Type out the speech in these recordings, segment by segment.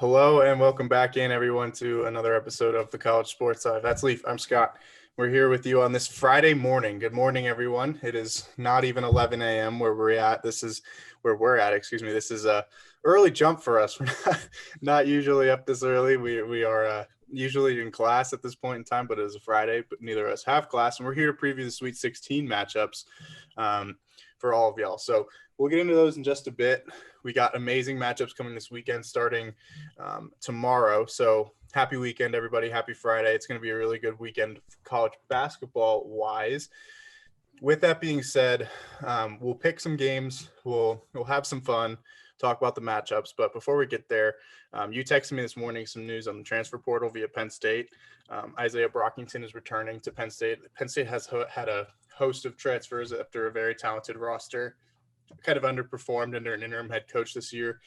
Hello and welcome back in, everyone, to another episode of the College Sports Hive. That's Leaf. I'm Scott. We're here with you on this Friday morning. Good morning, everyone. It is not even 11 a.m. where we're at. This is where we're at. Excuse me. This is a early jump for us. We're not usually up this early. We are usually in class at this point in time, but it is a Friday. But neither of us have class, and we're here to preview the Sweet 16 matchups for all of y'all. So we'll get into those in just a bit. We got amazing matchups coming this weekend starting tomorrow. So happy weekend, everybody. Happy Friday. It's going to be a really good weekend college basketball wise. With that being said, we'll pick some games. We'll have some fun, talk about the matchups. But before we get there, you texted me this morning some news on the transfer portal via Penn State. Isaiah Brockington is returning to Penn State. Penn State has had a host of transfers after a very talented roster. Kind of underperformed under an interim head coach this year.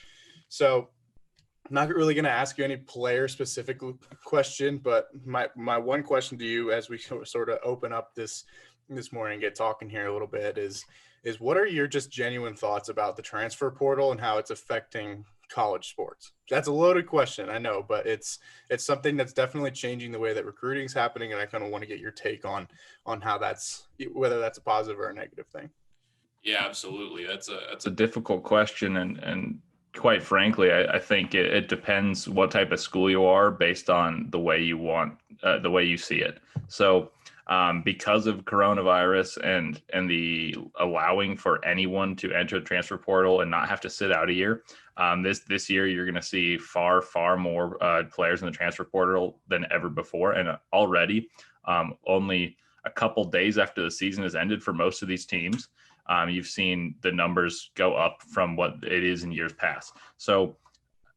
So I'm not really going to ask you any player specific question, but my one question to you as we sort of open up this morning, get talking here a little bit is what are your just genuine thoughts about the transfer portal and how it's affecting college sports? That's a loaded question, I know, but it's something that's definitely changing the way that recruiting is happening. And I kind of want to get your take on how whether that's a positive or a negative thing. Yeah, absolutely. That's a difficult question, and quite frankly, I think it depends what type of school you are based on the way you want, the way you see it. So, because of coronavirus and the allowing for anyone to enter the transfer portal and not have to sit out a year, this year you're going to see far more players in the transfer portal than ever before, and already only a couple days after the season has ended for most of these teams. You've seen the numbers go up from what it is in years past. So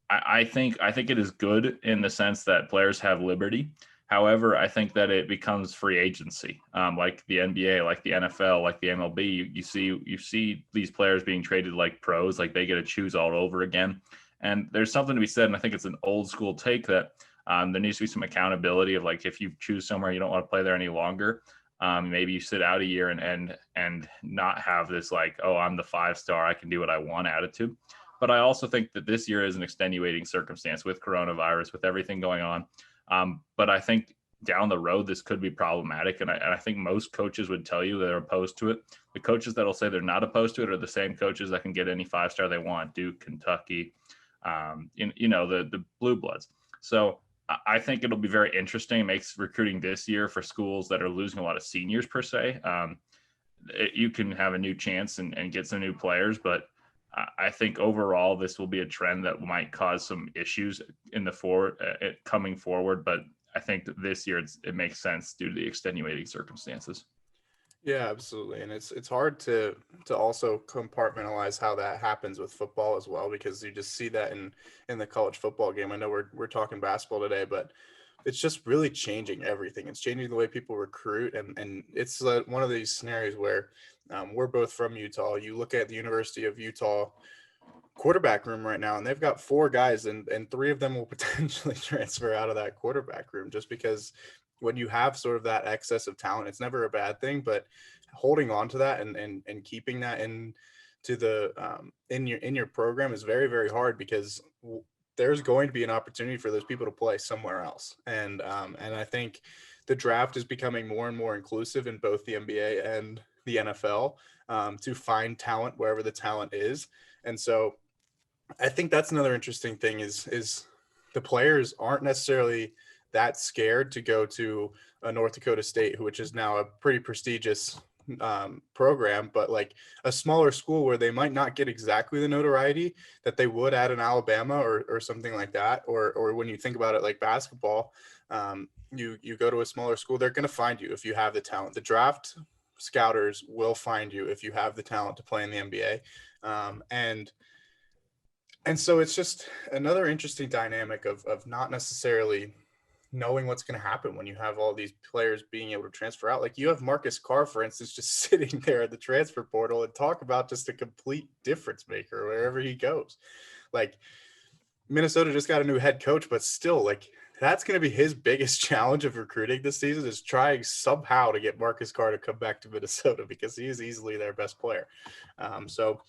I think it is good in the sense that players have liberty. However, I think that it becomes free agency, like the NBA, like the NFL, like the MLB. You see these players being traded like pros, like they get to choose all over again. And there's something to be said, and I think it's an old school take that there needs to be some accountability of, like, if you choose somewhere you don't want to play there any longer, maybe you sit out a year and not have this like, oh, I'm the 5-star, I can do what I want attitude. But I also think that this year is an extenuating circumstance with coronavirus, with everything going on. But I think down the road, this could be problematic. And I think most coaches would tell you they're opposed to it. The coaches that'll say they're not opposed to it are the same coaches that can get any 5-star they want, Duke, Kentucky, the blue bloods. So I think it'll be very interesting. It makes recruiting this year for schools that are losing a lot of seniors per se. You can have a new chance and get some new players, but I think overall this will be a trend that might cause some issues in the coming forward. But I think that this year it makes sense due to the extenuating circumstances. Yeah, absolutely. And it's hard to also compartmentalize how that happens with football as well, because you just see that in the college football game. I know we're talking basketball today, but it's just really changing everything. It's changing the way people recruit. And it's one of these scenarios where we're both from Utah. You look at the University of Utah quarterback room right now, and they've got 4 guys, and 3 of them will potentially transfer out of that quarterback room, just because when you have sort of that excess of talent, it's never a bad thing, but holding on to that and keeping that in your program is very, very hard, because there's going to be an opportunity for those people to play somewhere else. And I think the draft is becoming more and more inclusive in both the NBA and the NFL to find talent wherever the talent is. And so I think that's another interesting thing is the players aren't necessarily that scared to go to a North Dakota State, which is now a pretty prestigious program, but like a smaller school where they might not get exactly the notoriety that they would at an Alabama or something like that. Or when you think about it, like basketball, you go to a smaller school, they're going to find you if you have the talent. The draft scouters will find you if you have the talent to play in the NBA. And so it's just another interesting dynamic of not necessarily knowing what's going to happen when you have all these players being able to transfer out. Like you have Marcus Carr, for instance, just sitting there at the transfer portal, and talk about just a complete difference maker wherever he goes. Like Minnesota just got a new head coach, but still, like, that's going to be his biggest challenge of recruiting this season, is trying somehow to get Marcus Carr to come back to Minnesota, because he is easily their best player. So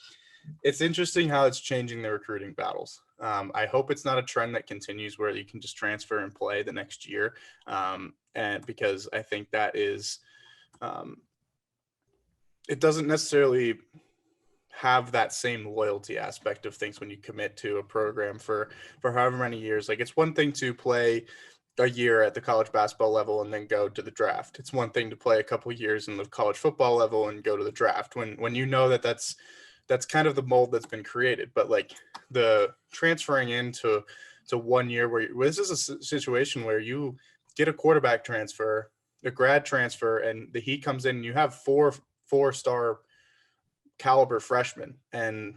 it's interesting how it's changing the recruiting battles. I hope it's not a trend that continues where you can just transfer and play the next year. And because I think that is, it doesn't necessarily have that same loyalty aspect of things when you commit to a program for however many years. Like, it's one thing to play a year at the college basketball level and then go to the draft. It's one thing to play a couple of years in the college football level and go to the draft when you know that that's kind of the mold that's been created. But like the transferring into 1 year where this is a situation where you get a quarterback transfer, a grad transfer, and the Heat comes in and you have four-star caliber freshmen, and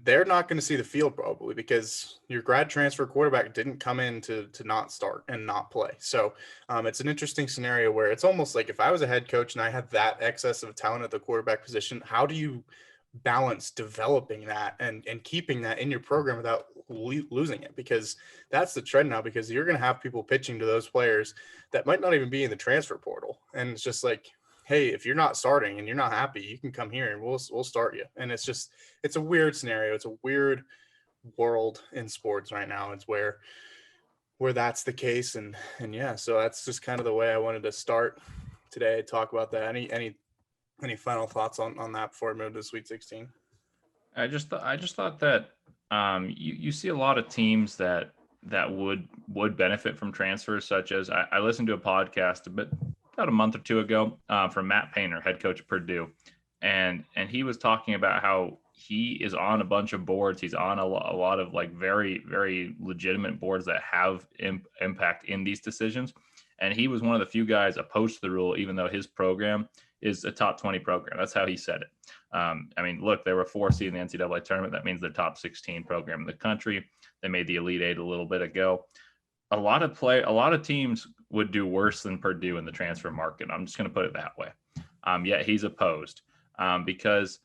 they're not going to see the field probably because your grad transfer quarterback didn't come in to not start and not play. So it's an interesting scenario where it's almost like if I was a head coach and I had that excess of talent at the quarterback position, how do you balance developing that and keeping that in your program without losing it? Because that's the trend now, because you're going to have people pitching to those players that might not even be in the transfer portal. And it's just like, hey, if you're not starting and you're not happy, you can come here and we'll start you. And it's a weird scenario. It's a weird world in sports right now. It's where that's the case. And yeah, so that's just kind of the way I wanted to start today, talk about that. Any final thoughts on that before we move to Sweet 16? I just thought that you see a lot of teams that would benefit from transfers, such as I listened to a podcast about a month or two ago from Matt Painter, head coach of Purdue, and he was talking about how he is on a bunch of boards. He's on a lot of like very, very legitimate boards that have impact in these decisions. And he was one of the few guys opposed to the rule, even though his program is a top 20 program. That's how he said it. I mean, look, they were 4 seed in the NCAA tournament. That means they're top 16 program in the country. They made the Elite Eight a little bit ago. A lot of teams would do worse than Purdue in the transfer market. I'm just going to put it that way. Yet he's opposed because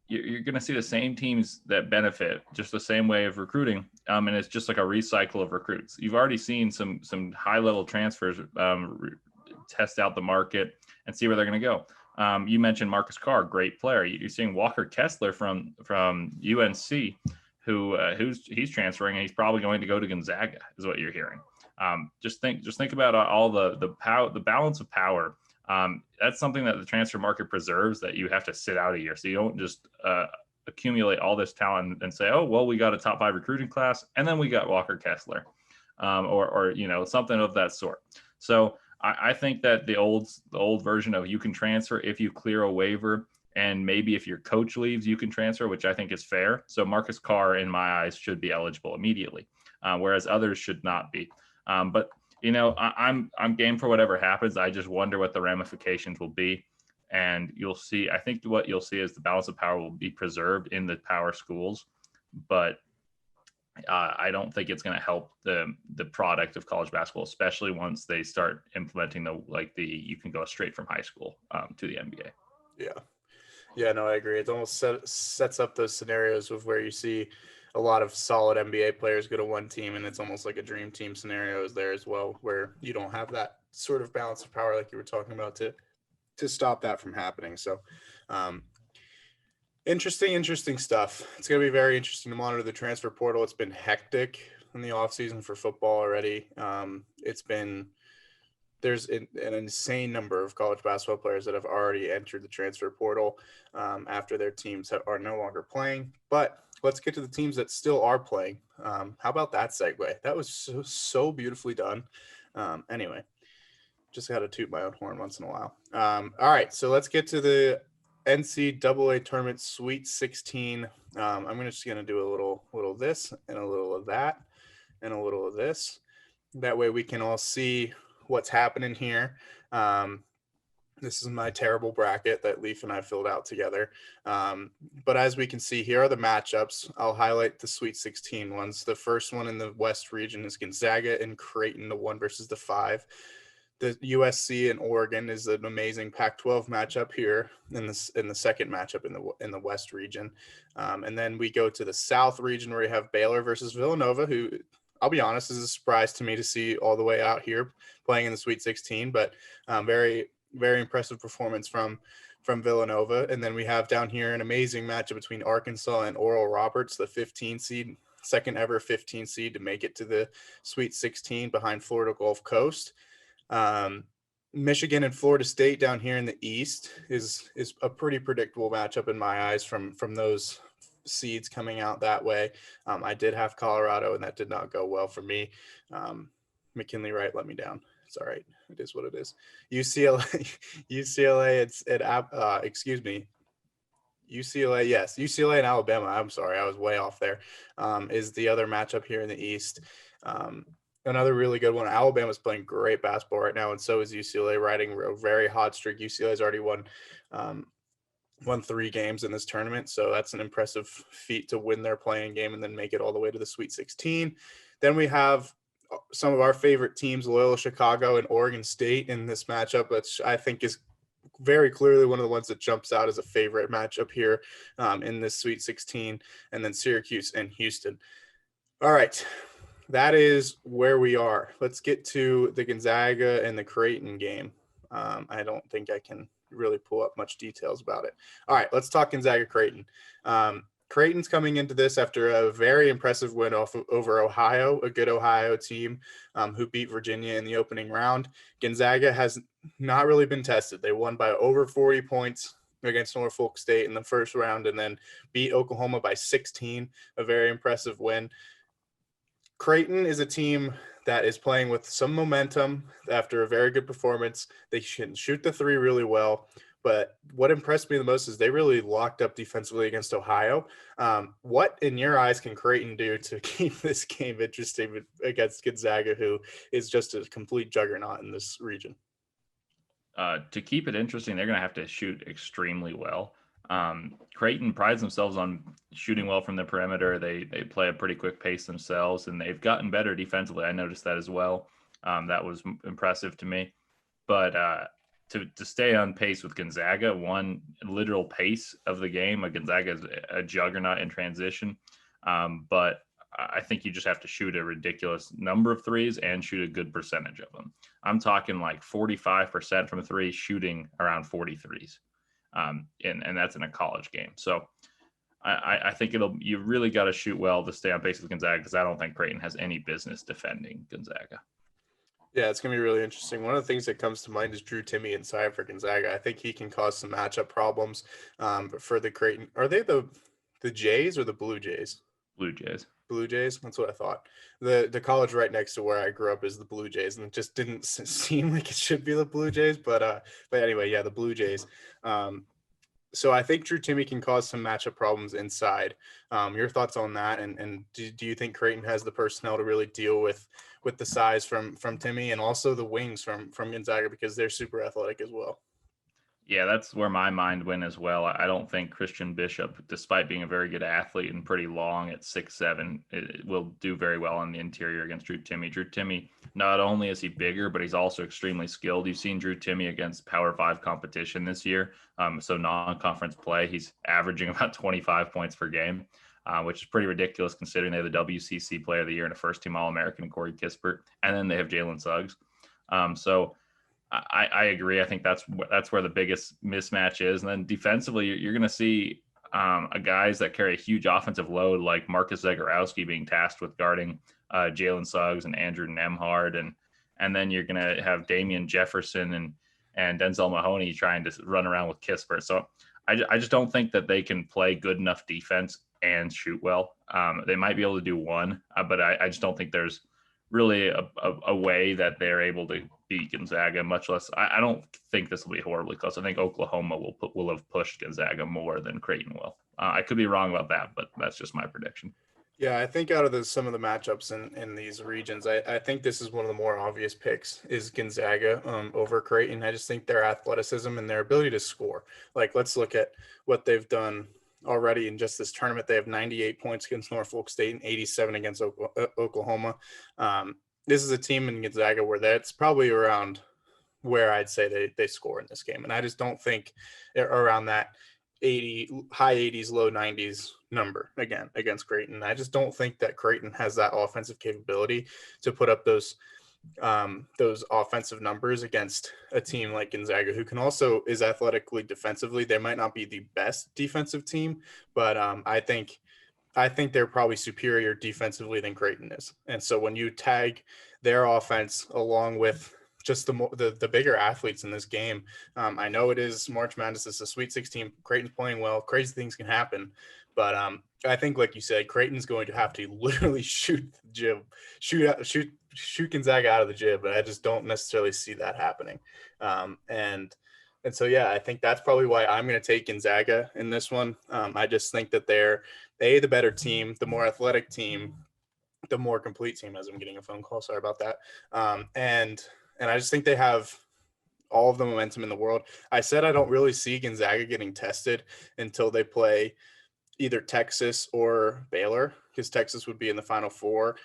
you're going to see the same teams that benefit just the same way of recruiting. And it's just like a recycle of recruits. You've already seen some high level transfers test out the market and see where they're going to go. You mentioned Marcus Carr, great player. You're seeing Walker Kessler from UNC, he's transferring, and he's probably going to go to Gonzaga, is what you're hearing. Just think about all the balance of power. That's something that the transfer market preserves, that you have to sit out a year. So you don't just accumulate all this talent and say, oh, well, we got a top 5 recruiting class, and then we got Walker Kessler, or something of that sort. So I think that the old version of you can transfer if you clear a waiver, and maybe if your coach leaves, you can transfer, which I think is fair. So Marcus Carr, in my eyes, should be eligible immediately, whereas others should not be. But I'm game for whatever happens. I just wonder what the ramifications will be, and you'll see. I think what you'll see is the balance of power will be preserved in the power schools, but I don't think it's going to help the product of college basketball, especially once they start implementing you can go straight from high school to the NBA. Yeah, no, I agree. It almost sets up those scenarios of where you see a lot of solid NBA players go to one team, and it's almost like a dream team scenario is there as well, where you don't have that sort of balance of power like you were talking about to stop that from happening. So interesting stuff. It's going to be very interesting to monitor the transfer portal. It's been hectic in the offseason for football already. There's an insane number of college basketball players that have already entered the transfer portal after their teams are no longer playing. But let's get to the teams that still are playing. How about that segue? That was so beautifully done. Anyway, just got to toot my own horn once in a while. All right, so let's get to the NCAA tournament Sweet 16. I'm just going to do a little of this and a little of that and a little of this. That way we can all see what's happening here. This is my terrible bracket that Leaf and I filled out together. But as we can see, here are the matchups. I'll highlight the Sweet 16 ones. The first one in the West region is Gonzaga and Creighton, the 1 versus the 5. The USC and Oregon is an amazing Pac-12 matchup here in the second matchup in the West region. And then we go to the South region where we have Baylor versus Villanova, who I'll be honest is a surprise to me to see all the way out here playing in the Sweet 16, but very, very impressive performance from Villanova. And then we have down here an amazing matchup between Arkansas and Oral Roberts, the 15 seed. second ever 15 seed to make it to the Sweet 16 behind Florida Gulf Coast. Michigan and Florida State down here in the East is a pretty predictable matchup in my eyes from those seeds coming out that way. I did have Colorado, and that did not go well for me. McKinley Wright let me down. It's all right. It is what it is. UCLA. UCLA. Yes, UCLA and Alabama. I'm sorry, I was way off there. Is the other matchup here in the East. Another really good one. Alabama's playing great basketball right now, and so is UCLA, riding a very hot streak. UCLA's already won 3 games in this tournament, so that's an impressive feat to win their playing game and then make it all the way to the Sweet 16. Then we have some of our favorite teams, Loyola Chicago and Oregon State, in this matchup, which I think is very clearly one of the ones that jumps out as a favorite matchup here in this Sweet 16, and then Syracuse and Houston. All right, that is where we are. Let's get to the Gonzaga and the Creighton game. I don't think I can really pull up much details about it. All right, let's talk Gonzaga Creighton. Creighton's coming into this after a very impressive win over Ohio, a good Ohio team who beat Virginia in the opening round. Gonzaga has not really been tested. They won by over 40 points against Norfolk State in the first round and then beat Oklahoma by 16, a very impressive win. Creighton is a team that is playing with some momentum after a very good performance. They can shoot the three really well. But what impressed me the most is they really locked up defensively against Ohio. What, in your eyes, can Creighton do to keep this game interesting against Gonzaga, who is just a complete juggernaut in this region? To keep it interesting, they're going to have to shoot extremely well. Creighton prides themselves on shooting well from the perimeter. They play a pretty quick pace themselves, and they've gotten better defensively. I noticed that as well. That was impressive to me. But to stay on pace with Gonzaga, one literal pace of the game. Gonzaga is a juggernaut in transition, but I think you just have to shoot a ridiculous number of threes and shoot a good percentage of them. I'm talking like 45% from three, shooting around 43s, and that's in a college game. So I think you really got to shoot well to stay on pace with Gonzaga, because I don't think Creighton has any business defending Gonzaga. Yeah, it's going to be really interesting. One of the things that comes to mind is Drew Timme inside for Gonzaga. I think he can cause some matchup problems for the Creighton. Are they the Jays or the Blue Jays? Blue Jays. Blue Jays? That's what I thought. The college right next to where I grew up is the Blue Jays, and it just didn't seem like it should be the Blue Jays. But anyway, yeah, the Blue Jays. So I think Drew Timme can cause some matchup problems inside. Your thoughts on that? And do you think Creighton has the personnel to really deal with the size from Timme and also the wings from Gonzaga, because they're super athletic as well? Yeah, that's where my mind went as well. I don't think Christian Bishop, despite being a very good athlete and pretty long at 6'7", it will do very well on the interior against Drew Timme. Drew Timme, not only is he bigger, but he's also extremely skilled. You've seen Drew Timme against Power 5 competition this year. So non-conference play, he's averaging about 25 points per game, which is pretty ridiculous considering they have the WCC Player of the Year and a first-team All-American, Corey Kispert, and then they have Jalen Suggs. So I agree. I think that's where the biggest mismatch is. And then defensively, you're going to see guys that carry a huge offensive load, like Marcus Zagorowski being tasked with guarding Jalen Suggs and Andrew Nembhard, and then you're going to have Damian Jefferson and Denzel Mahoney trying to run around with Kispert. So I just don't think that they can play good enough defense and shoot well. They might be able to do one, but I just don't think there's really a way that they're able to beat Gonzaga, much less. I don't think this will be horribly close. I think Oklahoma will have pushed Gonzaga more than Creighton will. I could be wrong about that, but that's just my prediction. Yeah, I think out of some of the matchups in these regions, I think this is one of the more obvious picks is Gonzaga over Creighton. I just think their athleticism and their ability to score. Like, let's look at what they've done already in just this tournament. They have 98 points against Norfolk State and 87 against Oklahoma. This is a team in Gonzaga where that's probably around where I'd say they score in this game. And I just don't think around that high 80s, low 90s number again against Creighton. I just don't think that Creighton has that offensive capability to put up those offensive numbers against a team like Gonzaga, who is athletically defensively. They might not be the best defensive team, but I think I think they're probably superior defensively than Creighton is. And so when you tag their offense along with just the bigger athletes in this game, I know it is March Madness. It's a Sweet 16. Creighton's playing well. Crazy things can happen. But I think, like you said, Creighton's going to have to literally shoot Gonzaga out of the jib. But I just don't necessarily see that happening. And so, yeah, I think that's probably why I'm going to take Gonzaga in this one. I just think that they're the better team, the more athletic team, the more complete team. As I'm getting a phone call, sorry about that. And I just think they have all of the momentum in the world. I said I don't really see Gonzaga getting tested until they play either Texas or Baylor, because Texas would be in the Final Four,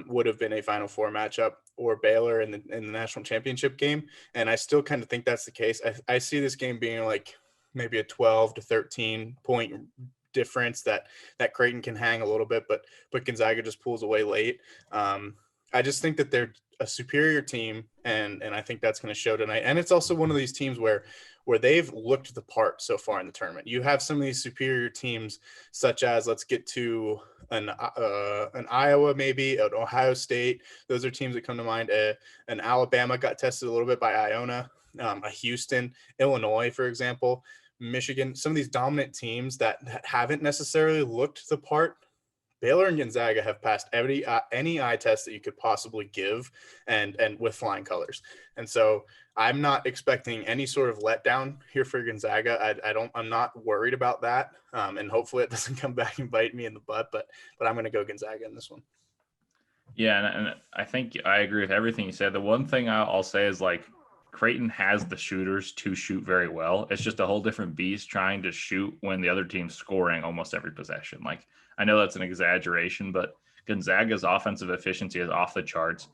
would have been a Final Four matchup, or Baylor in the national championship game. And I still kind of think that's the case. I see this game being like maybe a 12 to 13 point difference that Creighton can hang a little bit, but Gonzaga just pulls away late. I just think that they're a superior team, and I think that's going to show tonight. And it's also one of these teams where they've looked the part so far in the tournament. You have some of these superior teams, such as, let's get to an Iowa, maybe an Ohio State. Those are teams that come to mind. An Alabama got tested a little bit by Iona, a Houston, Illinois, for example, Michigan. Some of these dominant teams that haven't necessarily looked the part. Baylor and Gonzaga have passed any eye test that you could possibly give, and with flying colors. And so I'm not expecting any sort of letdown here for Gonzaga. I'm not worried about that. And hopefully it doesn't come back and bite me in the butt, but I'm going to go Gonzaga in this one. Yeah. And I think I agree with everything you said. The one thing I'll say is, like, Creighton has the shooters to shoot very well. It's just a whole different beast trying to shoot when the other team's scoring almost every possession. Like, I know that's an exaggeration, but Gonzaga's offensive efficiency is off the charts.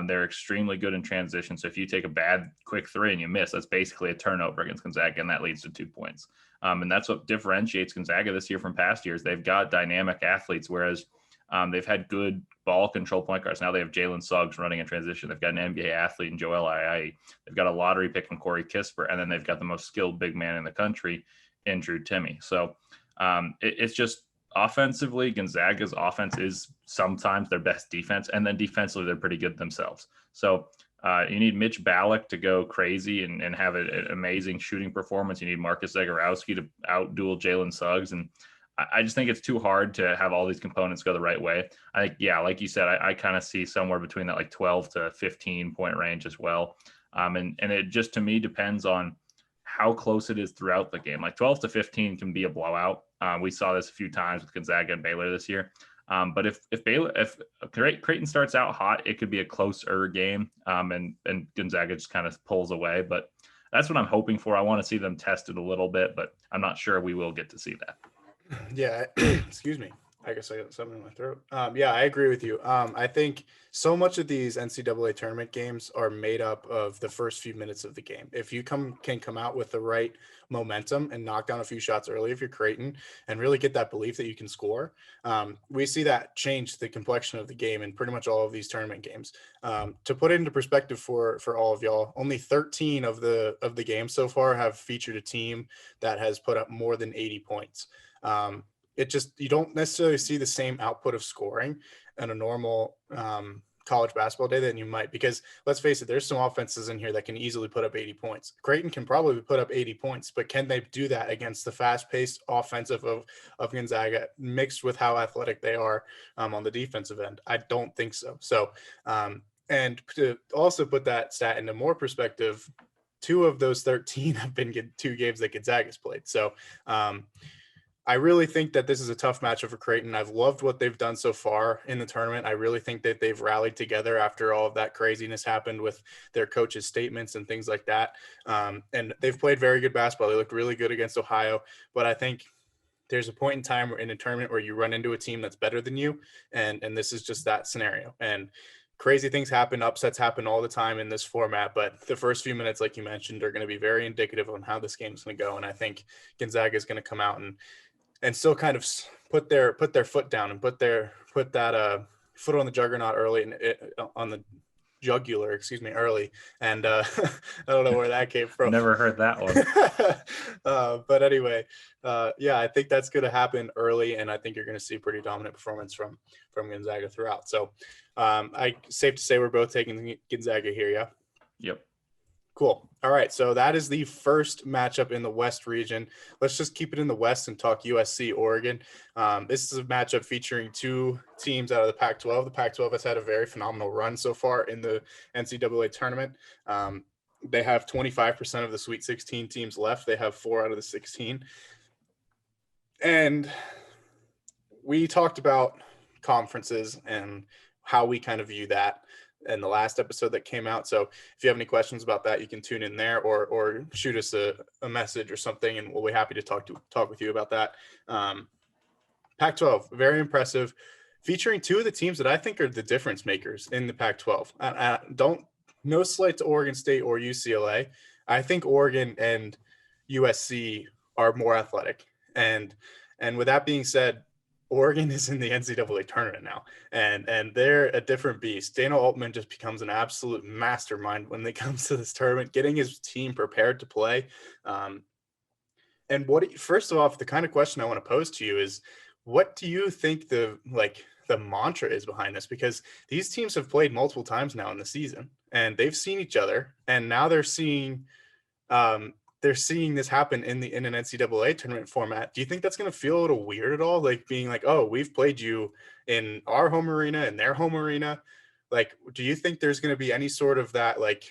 They're extremely good in transition. So if you take a bad quick three and you miss, that's basically a turnover against Gonzaga, and that leads to 2 points. And that's what differentiates Gonzaga this year from past years. They've got dynamic athletes, whereas they've had good ball control point guards. Now they have Jalen Suggs running in transition. They've got an NBA athlete in Joel Ayayi. They've got a lottery pick in Corey Kispert, and then they've got the most skilled big man in the country in Drew Timme. So it's just, offensively, Gonzaga's offense is sometimes their best defense, and then defensively they're pretty good themselves. So you need Mitch Ballack to go crazy and have an amazing shooting performance. You need Marcus Zagorowski to outduel Jalen Suggs, and I just think it's too hard to have all these components go the right way. I think, yeah, like you said, I kind of see somewhere between that like 12 to 15 point range as well. And it just, to me, depends on how close it is throughout the game. Like 12 to 15 can be a blowout. We saw this a few times with Gonzaga and Baylor this year. But if Creighton starts out hot, it could be a closer game, and Gonzaga just kind of pulls away. But that's what I'm hoping for. I want to see them tested a little bit, but I'm not sure we will get to see that. Yeah, excuse me. I guess I got something in my throat. Yeah, I agree with you. I think so much of these NCAA tournament games are made up of the first few minutes of the game. If you can come out with the right momentum and knock down a few shots early, if you're Creighton, and really get that belief that you can score, we see that change the complexion of the game in pretty much all of these tournament games. To put it into perspective for all of y'all, only 13 of the games so far have featured a team that has put up more than 80 points. You don't necessarily see the same output of scoring in a normal college basketball day than you might, because let's face it, there's some offenses in here that can easily put up 80 points. Creighton can probably put up 80 points, but can they do that against the fast-paced offensive of Gonzaga, mixed with how athletic they are on the defensive end? I don't think so. So, and to also put that stat into more perspective, 2 of those 13 have been 2 games that Gonzaga's played. So, I really think that this is a tough matchup for Creighton. I've loved what they've done so far in the tournament. I really think that they've rallied together after all of that craziness happened with their coaches' statements and things like that. And they've played very good basketball. They looked really good against Ohio. But I think there's a point in time in a tournament where you run into a team that's better than you, and this is just that scenario. And crazy things happen, upsets happen all the time in this format, but the first few minutes, like you mentioned, are going to be very indicative on how this game's going to go. And I think Gonzaga is going to come out and still kind of put their foot down and put that foot on the juggernaut early and on the jugular, early. And I don't know where that came from. Never heard that one. But anyway, yeah, I think that's going to happen early, and I think you're going to see pretty dominant performance from Gonzaga throughout. So safe to say we're both taking Gonzaga here, yeah? Yep. Cool. All right. So that is the first matchup in the West region. Let's just keep it in the West and talk USC Oregon. This is a matchup featuring two teams out of the Pac-12. The Pac-12 has had a very phenomenal run so far in the NCAA tournament. They have 25% of the Sweet 16 teams left. They have 4 out of the 16. And we talked about conferences and how we kind of view that in the last episode that came out. So if you have any questions about that, you can tune in there or shoot us a message or something, and we'll be happy to talk with you about that. Pac-12, very impressive, featuring 2 of the teams that I think are the difference makers in the Pac-12. No slight to Oregon State or UCLA. I think Oregon and USC are more athletic. And with that being said, Oregon is in the NCAA tournament now, and they're a different beast. Dana Altman just becomes an absolute mastermind when it comes to this tournament, getting his team prepared to play. And first of all, the kind of question I want to pose to you is, what do you think the mantra is behind this? Because these teams have played multiple times now in the season, and they've seen each other, and now they're seeing this happen in an NCAA tournament format. Do you think that's going to feel a little weird at all? Like being like, oh, we've played you in our home arena, in their home arena. Like, do you think there's going to be any sort of that like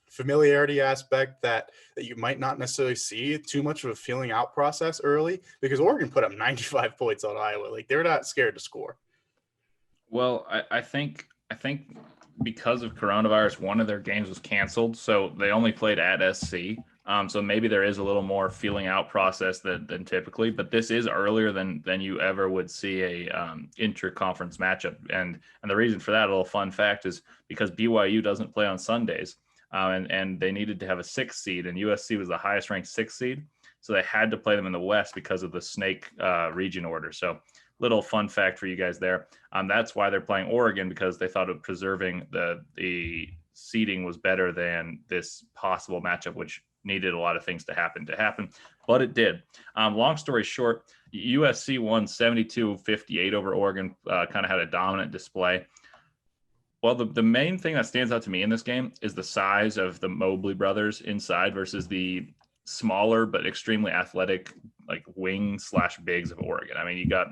familiarity aspect that you might not necessarily see too much of a feeling out process early? Because Oregon put up 95 points on Iowa. Like, they're not scared to score. Well, I think because of coronavirus, one of their games was canceled, so they only played at SC. So maybe there is a little more feeling out process than typically, but this is earlier than you ever would see a inter-conference matchup. And the reason for that, a little fun fact, is because BYU doesn't play on Sundays, and they needed to have a 6th seed, and USC was the highest ranked 6th seed. So they had to play them in the West because of the snake region order. So little fun fact for you guys there. That's why they're playing Oregon, because they thought of preserving the seeding was better than this possible matchup, which needed a lot of things to happen, but it did. Long story short, USC won 72-58 over Oregon, kind of had a dominant display. Well, the main thing that stands out to me in this game is the size of the Mobley brothers inside versus the smaller but extremely athletic like wing/bigs of Oregon. I mean, you've got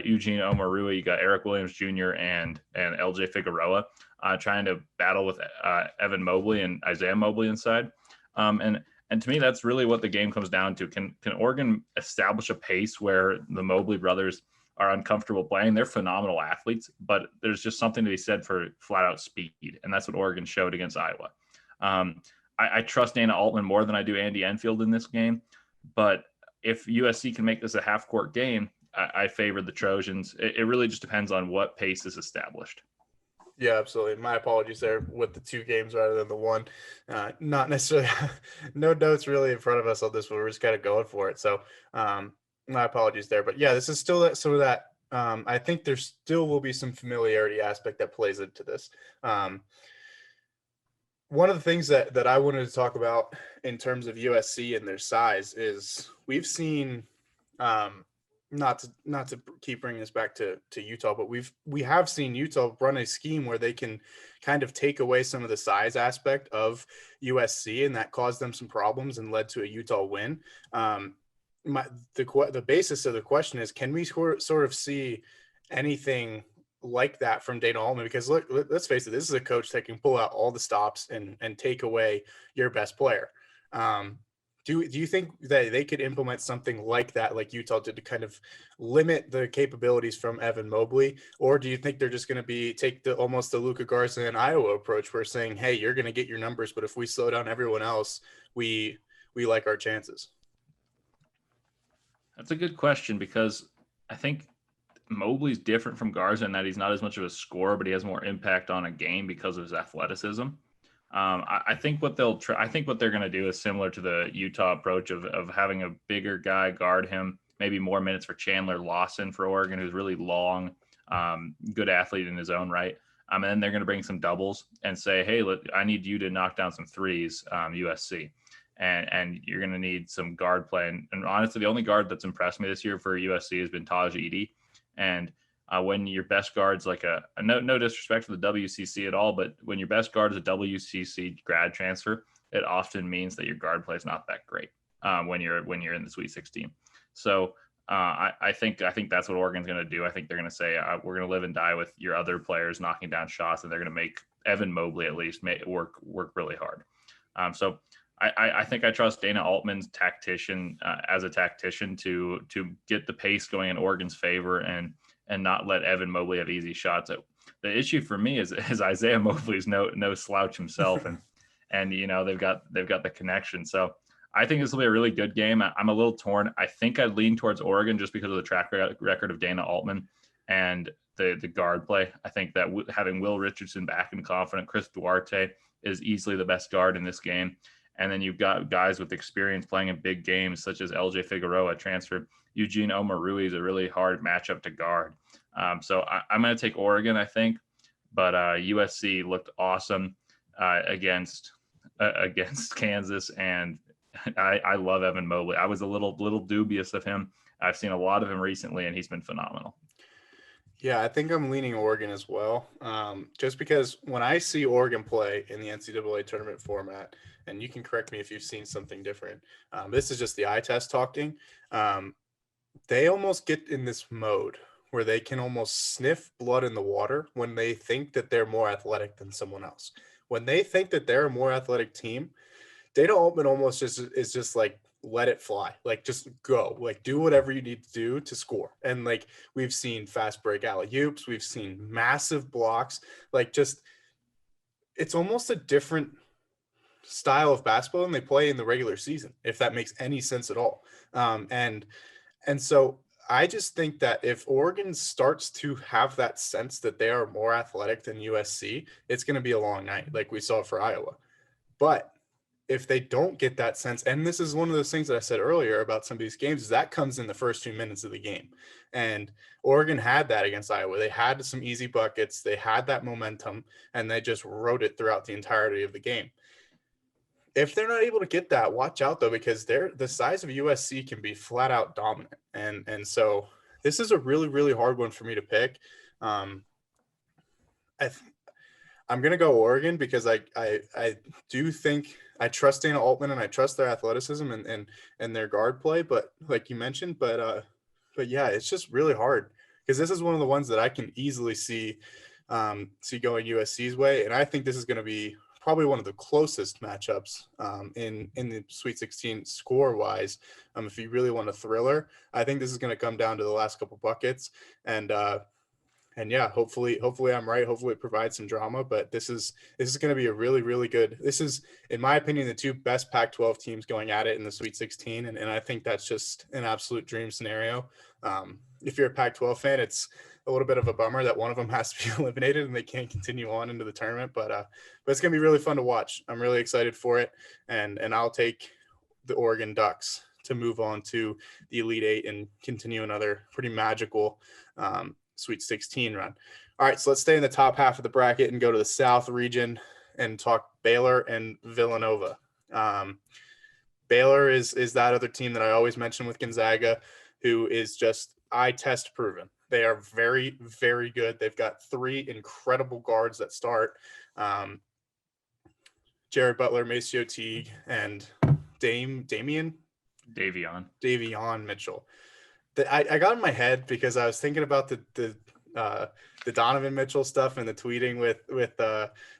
Eugene Omarua, you got Eric Williams Jr. and LJ Figueroa trying to battle with Evan Mobley and Isaiah Mobley inside. And to me, that's really what the game comes down to. Can Oregon establish a pace where the Mobley brothers are uncomfortable playing? They're phenomenal athletes, but there's just something to be said for flat out speed. And that's what Oregon showed against Iowa. I trust Dana Altman more than I do Andy Enfield in this game, but if USC can make this a half court game, I favor the Trojans. It really just depends on what pace is established. Yeah, absolutely. My apologies there with the 2 games rather than the 1. Not necessarily no notes really in front of us on this, but we're just kind of going for it. So my apologies there. But yeah, this is still some of that. I think there still will be some familiarity aspect that plays into this. One of the things that I wanted to talk about in terms of USC and their size is we've seen not to keep bringing this back to Utah, but we have seen Utah run a scheme where they can kind of take away some of the size aspect of USC, and that caused them some problems and led to a Utah win. The basis of the question is, can we sort of see anything like that from Dana Altman? Because let's face it, this is a coach that can pull out all the stops and take away your best player. Do you think that they could implement something like that, like Utah did, to kind of limit the capabilities from Evan Mobley? Or do you think they're just going to take almost the Luka Garza and Iowa approach, where saying, hey, you're going to get your numbers, but if we slow down everyone else, we like our chances? That's a good question, because I think Mobley's different from Garza in that he's not as much of a scorer, but he has more impact on a game because of his athleticism. I think what they're going to do is similar to the Utah approach of having a bigger guy guard him, maybe more minutes for Chandler Lawson for Oregon, who's really long, good athlete in his own right. And then they're going to bring some doubles and say, hey, I need you to knock down some threes, USC. And you're going to need some guard play. And honestly, the only guard that's impressed me this year for USC has been Taj Edey. And when your best guard's like no disrespect to the WCC at all, but when your best guard is a WCC grad transfer, it often means that your guard play is not that great when you're in the Sweet 16. So I think that's what Oregon's going to do. I think they're going to say we're going to live and die with your other players knocking down shots, and they're going to make Evan Mobley at least work really hard. So I think I trust Dana Altman's tactician as a tactician to get the pace going in Oregon's favor and not let Evan Mobley have easy shots. The issue for me is Isaiah Mobley's no slouch himself, and they've got the connection. So I think this will be a really good game. I'm a little torn. I think I'd lean towards Oregon just because of the track record of Dana Altman and the guard play. I think that having Will Richardson back and confident, Chris Duarte is easily the best guard in this game. And then you've got guys with experience playing in big games, such as LJ Figueroa transfer. Eugene Omarui is a really hard matchup to guard. So I'm going to take Oregon, I think. But USC looked awesome against Kansas, and I love Evan Mobley. I was a little dubious of him. I've seen a lot of him recently, and he's been phenomenal. Yeah, I think I'm leaning Oregon as well, just because when I see Oregon play in the NCAA tournament format, and you can correct me if you've seen something different, this is just the eye test talking, they almost get in this mode where they can almost sniff blood in the water when they think that they're more athletic than someone else. When they think that they're a more athletic team, Dana Altman almost is just like, let it fly, like just go, like do whatever you need to do to score. And like we've seen fast break alley-oops, we've seen massive blocks, like just it's almost a different style of basketball than they play in the regular season, if that makes any sense at all. And so I just think that if Oregon starts to have that sense that they are more athletic than USC, it's going to be a long night, like we saw for Iowa. But if they don't get that sense, and this is one of those things that I said earlier about some of these games, is that comes in the first 2 minutes of the game. And Oregon had that against Iowa. They had some easy buckets. They had that momentum, and they just rode it throughout the entirety of the game. If they're not able to get that, watch out, though, because the size of USC can be flat out dominant. And so this is a really, really hard one for me to pick. I'm going to go Oregon because I do think I trust Dana Altman and I trust their athleticism and their guard play. But like you mentioned, but yeah, it's just really hard because this is one of the ones that I can easily see going USC's way. And I think this is going to be probably one of the closest matchups in the Sweet 16 score wise. If you really want a thriller, I think this is going to come down to the last couple buckets. And yeah, hopefully I'm right. Hopefully it provides some drama, but this is going to be a really, really good. This is, in my opinion, the two best Pac-12 teams going at it in the Sweet 16. And I think that's just an absolute dream scenario. If you're a Pac-12 fan, it's a little bit of a bummer that one of them has to be eliminated and they can't continue on into the tournament, but it's going to be really fun to watch. I'm really excited for it. And I'll take the Oregon Ducks to move on to the Elite Eight and continue another pretty magical, Sweet 16 run. All right, so let's stay in the top half of the bracket and go to the South region and talk Baylor and Villanova. Baylor is that other team that I always mention with Gonzaga, who is just eye test proven. They are very, very good. They've got three incredible guards that start. Jared Butler, Maceo Teague, and Davion Mitchell. I got in my head because I was thinking about the Donovan Mitchell stuff and the tweeting with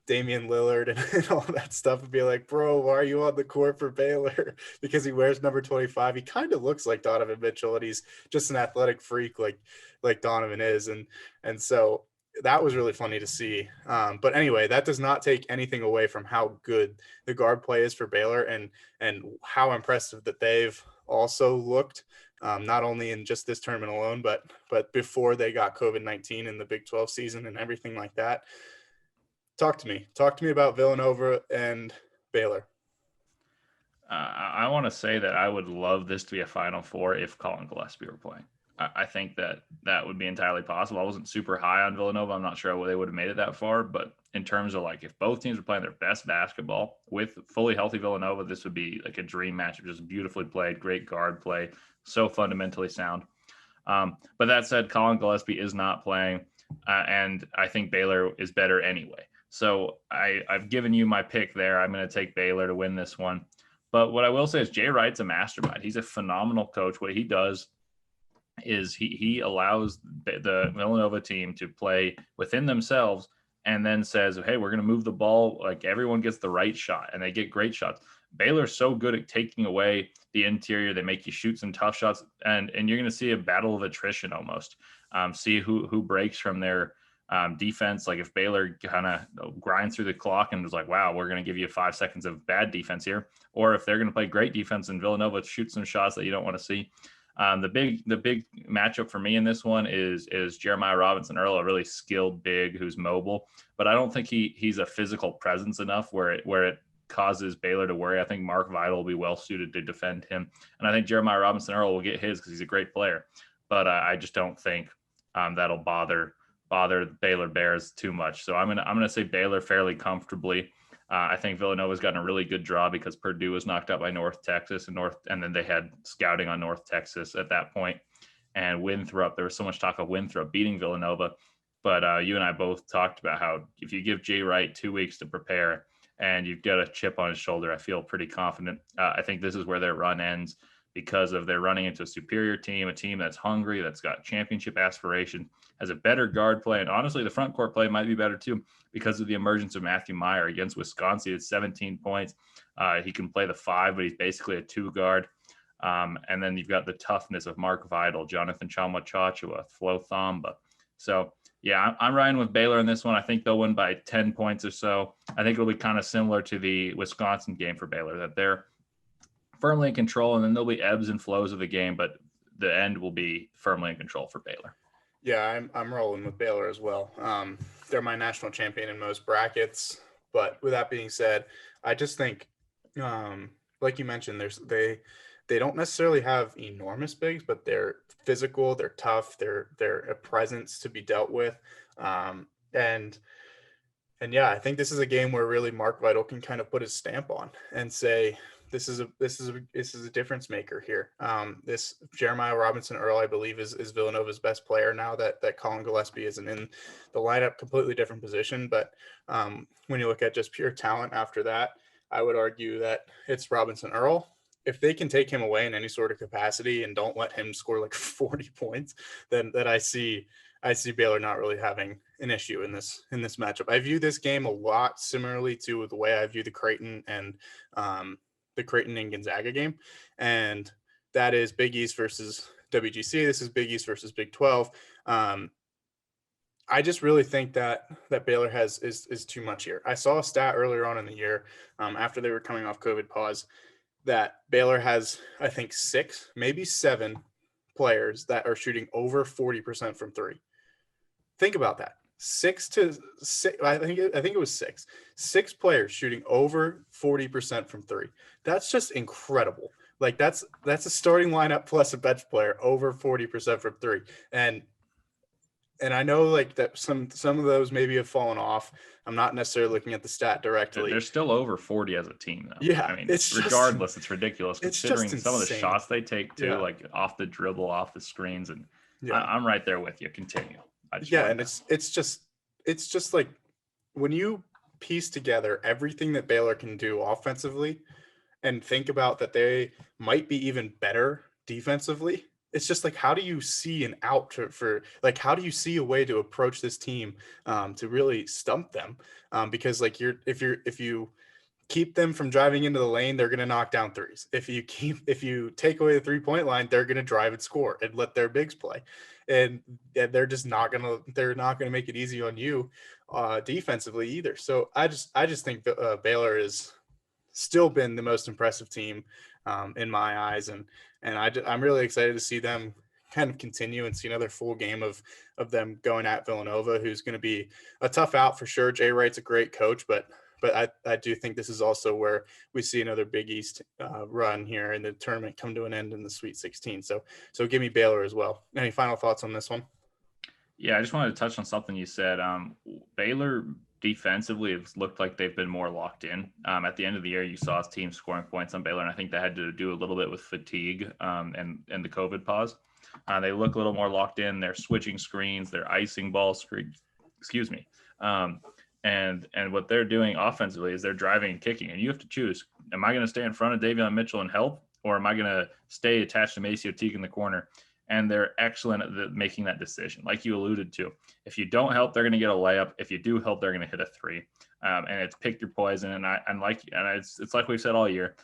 Damian Lillard and all that stuff, and be like, bro, why are you on the court for Baylor? Because he wears number 25. He kind of looks like Donovan Mitchell, and he's just an athletic freak like Donovan is. And so that was really funny to see. But anyway, that does not take anything away from how good the guard play is for Baylor and how impressive that they've also looked. Not only in just this tournament alone, but before they got COVID-19 in the Big 12 season and everything like that. Talk to me about Villanova and Baylor. I want to say that I would love this to be a Final Four if Colin Gillespie were playing. I think that would be entirely possible. I wasn't super high on Villanova. I'm not sure they would have made it that far, but in terms of like if both teams were playing their best basketball with fully healthy Villanova, this would be like a dream matchup. Just beautifully played, great guard play, so fundamentally sound. But that said, Colin Gillespie is not playing, and I think Baylor is better anyway. So I've given you my pick there. I'm going to take Baylor to win this one. But what I will say is Jay Wright's a mastermind. He's a phenomenal coach. What he does is he allows the Villanova team to play within themselves and then says, hey, we're going to move the ball. Like everyone gets the right shot and they get great shots. Baylor's so good at taking away the interior. They make you shoot some tough shots and you're going to see a battle of attrition almost. See who breaks from their defense. Like if Baylor kind of grinds through the clock and is like, wow, we're going to give you 5 seconds of bad defense here. Or if they're going to play great defense and Villanova shoots some shots that you don't want to see. The big matchup for me in this one is Jeremiah Robinson Earl, a really skilled big who's mobile, but I don't think he's a physical presence enough where it causes Baylor to worry. I think Mark Vidal will be well suited to defend him, and I think Jeremiah Robinson Earl will get his because he's a great player. But I just don't think that'll bother the Baylor Bears too much. So I'm gonna say Baylor fairly comfortably. I think Villanova's gotten a really good draw because Purdue was knocked out by North Texas and then they had scouting on North Texas at that point. And Winthrop, there was so much talk of Winthrop beating Villanova, but you and I both talked about how if you give Jay Wright 2 weeks to prepare and you've got a chip on his shoulder, I feel pretty confident. I think this is where their run ends because of they're running into a superior team, a team that's hungry, that's got championship aspiration, has a better guard play. And honestly, the front court play might be better too because of the emergence of Matthew Meyer against Wisconsin. It's 17 points. He can play the 5, but he's basically a 2 guard. And then you've got the toughness of Mark Vidal, Jonathan Chama-Chachua, Flo Thamba. So yeah, I'm riding with Baylor in this one. I think they'll win by 10 points or so. I think it'll be kind of similar to the Wisconsin game for Baylor, that they're firmly in control, and then there'll be ebbs and flows of the game, but the end will be firmly in control for Baylor. Yeah, I'm rolling with Baylor as well. They're my national champion in most brackets, but with that being said, I just think, like you mentioned, they don't necessarily have enormous bigs, but they're physical, they're tough, they're a presence to be dealt with, and yeah, I think this is a game where really Mark Vidal can kind of put his stamp on and say, this is a difference maker here. This Jeremiah Robinson Earl, I believe, is Villanova's best player now that Colin Gillespie isn't in the lineup. Completely different position, but when you look at just pure talent after that, I would argue that it's Robinson Earl. If they can take him away in any sort of capacity and don't let him score like 40 points, then I see Baylor not really having an issue in this matchup. I view this game a lot similarly to the way I view the Creighton and Gonzaga game, and that is Big East versus WGC. This is Big East versus Big 12. I just really think that Baylor is too much here. I saw a stat earlier on in the year, after they were coming off COVID pause, that Baylor has, I think, 6, maybe 7 players that are shooting over 40% from 3. Think about that. 6 to 6. I think it was 6. 6 players shooting over 40% from 3. That's just incredible. Like that's a starting lineup plus a bench player over 40% from 3. And I know like that some of those maybe have fallen off. I'm not necessarily looking at the stat directly. They're still over 40 as a team, though. Yeah, I mean, regardless, it's ridiculous considering some of the shots they take too, like off the dribble, off the screens, and I'm right there with you. Continue. And it's just like when you piece together everything that Baylor can do offensively, and think about that they might be even better defensively. It's just like, how do you see an out for like, how do you see a way to approach this team to really stump them? Because like if you keep them from driving into the lane, they're going to knock down threes. If you take away the 3-point line, they're going to drive and score and let their bigs play. And they're not going to make it easy on you defensively either. So I just think Baylor has still been the most impressive team in my eyes. And I'm really excited to see them kind of continue and see another full game of them going at Villanova, who's going to be a tough out for sure. Jay Wright's a great coach, but But I do think this is also where we see another Big East run here and the tournament come to an end in the Sweet 16. So give me Baylor as well. Any final thoughts on this one? Yeah, I just wanted to touch on something you said. Baylor defensively, it's looked like they've been more locked in. At the end of the year, you saw teams scoring points on Baylor, and I think that had to do a little bit with fatigue and the COVID pause. They look a little more locked in. They're switching screens. They're icing ball screens. Excuse me. And what they're doing offensively is they're driving and kicking, and you have to choose: am I going to stay in front of Davion Mitchell and help, or am I going to stay attached to Macio Teague in the corner? And they're excellent at making that decision. Like you alluded to, if you don't help, they're going to get a layup. If you do help, they're going to hit a three. And it's pick your poison. And it's like we've said all year.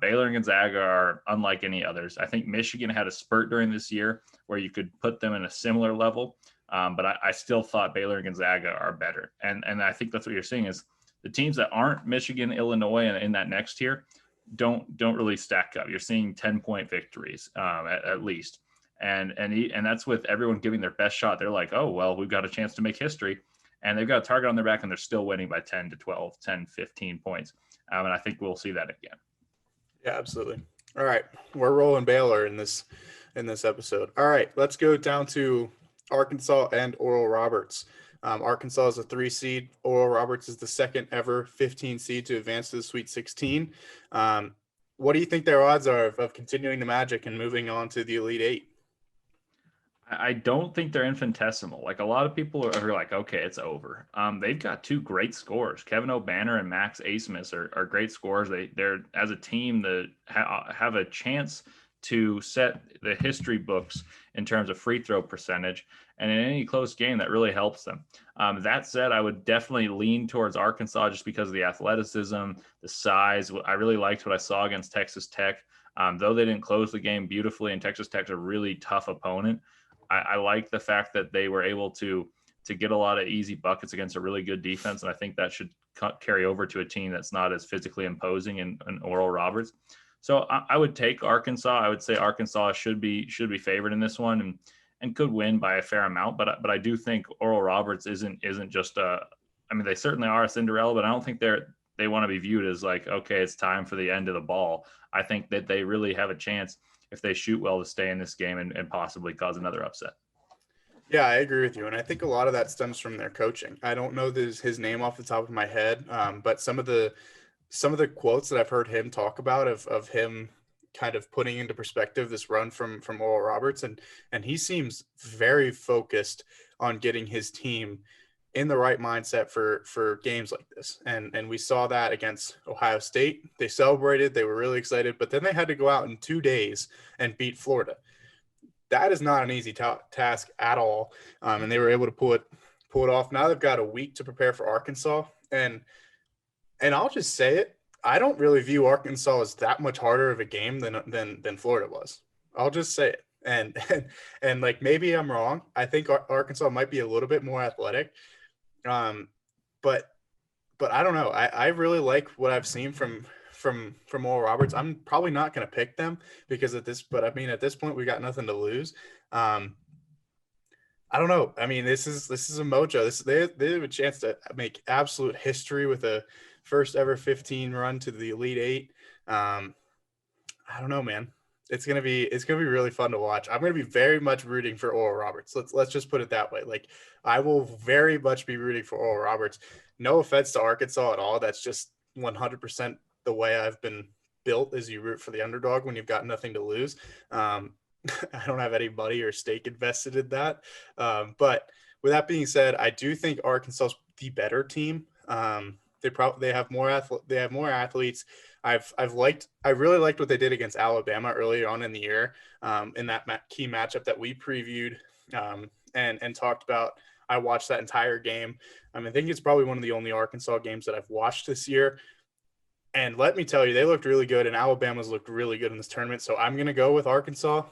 Baylor and Gonzaga are unlike any others. I think Michigan had a spurt during this year where you could put them in a similar level. But I still thought Baylor and Gonzaga are better. And I think that's what you're seeing is the teams that aren't Michigan, Illinois, and in that next tier don't really stack up. You're seeing 10-point victories at least. And that's with everyone giving their best shot. They're like, oh, well, we've got a chance to make history. And they've got a target on their back, and they're still winning by 10 to 12, 10, 15 points. And I think we'll see that again. Yeah, absolutely. All right. We're rolling Baylor in this episode. All right. Let's go down to Arkansas and Oral Roberts. Arkansas is a 3 seed. Oral Roberts is the second ever 15 seed to advance to the Sweet 16. What do you think their odds are of continuing the magic and moving on to the Elite Eight? I don't think they're infinitesimal. Like a lot of people are like, okay, it's over. They've got two great scorers. Kevin O'Banner and Max Asmus are great scorers. They're as a team that have a chance to set the history books in terms of free throw percentage. And in any close game, that really helps them. That said, I would definitely lean towards Arkansas just because of the athleticism, the size. I really liked what I saw against Texas Tech. Though they didn't close the game beautifully, and Texas Tech's a really tough opponent, I like the fact that they were able to get a lot of easy buckets against a really good defense, and I think that should carry over to a team that's not as physically imposing in Oral Roberts. So I would take Arkansas. I would say Arkansas should be favored in this one and could win by a fair amount. But I do think Oral Roberts isn't just I mean, they certainly are a Cinderella, but I don't think they want to be viewed as like, okay, it's time for the end of the ball. I think that they really have a chance if they shoot well to stay in this game and possibly cause another upset. Yeah, I agree with you. And I think a lot of that stems from their coaching. I don't know his name off the top of my head, but some of the quotes that I've heard him talk about of him kind of putting into perspective this run from Oral Roberts, and he seems very focused on getting his team in the right mindset for games like this. And we saw that against Ohio State. They celebrated, they were really excited, but then they had to go out in 2 days and beat Florida. That is not an easy task at all. And they were able to pull it off. Now they've got a week to prepare for Arkansas. And I'll just say it, I don't really view Arkansas as that much harder of a game than Florida was. I'll just say it. And like, maybe I'm wrong. I think Arkansas might be a little bit more athletic. But I don't know. I really like what I've seen from Oral Roberts. I'm probably not going to pick them because at this point we got nothing to lose. I don't know. I mean, this is a mojo. They have a chance to make absolute history with a first ever 15 run to the Elite Eight. I don't know, man. It's gonna be really fun to watch. I'm gonna be very much rooting for Oral Roberts. Let's just put it that way. Like, I will very much be rooting for Oral Roberts. No offense to Arkansas at all. That's just 100% the way I've been built. Is you root for the underdog when you've got nothing to lose. I don't have any money or stake invested in that. But with that being said, I do think Arkansas is the better team. They have more athletes. I really liked what they did against Alabama earlier on in the year, in that key matchup that we previewed and talked about. I watched that entire game. I think it's probably one of the only Arkansas games that I've watched this year. And let me tell you, they looked really good, and Alabama's looked really good in this tournament. So I'm going to go with Arkansas.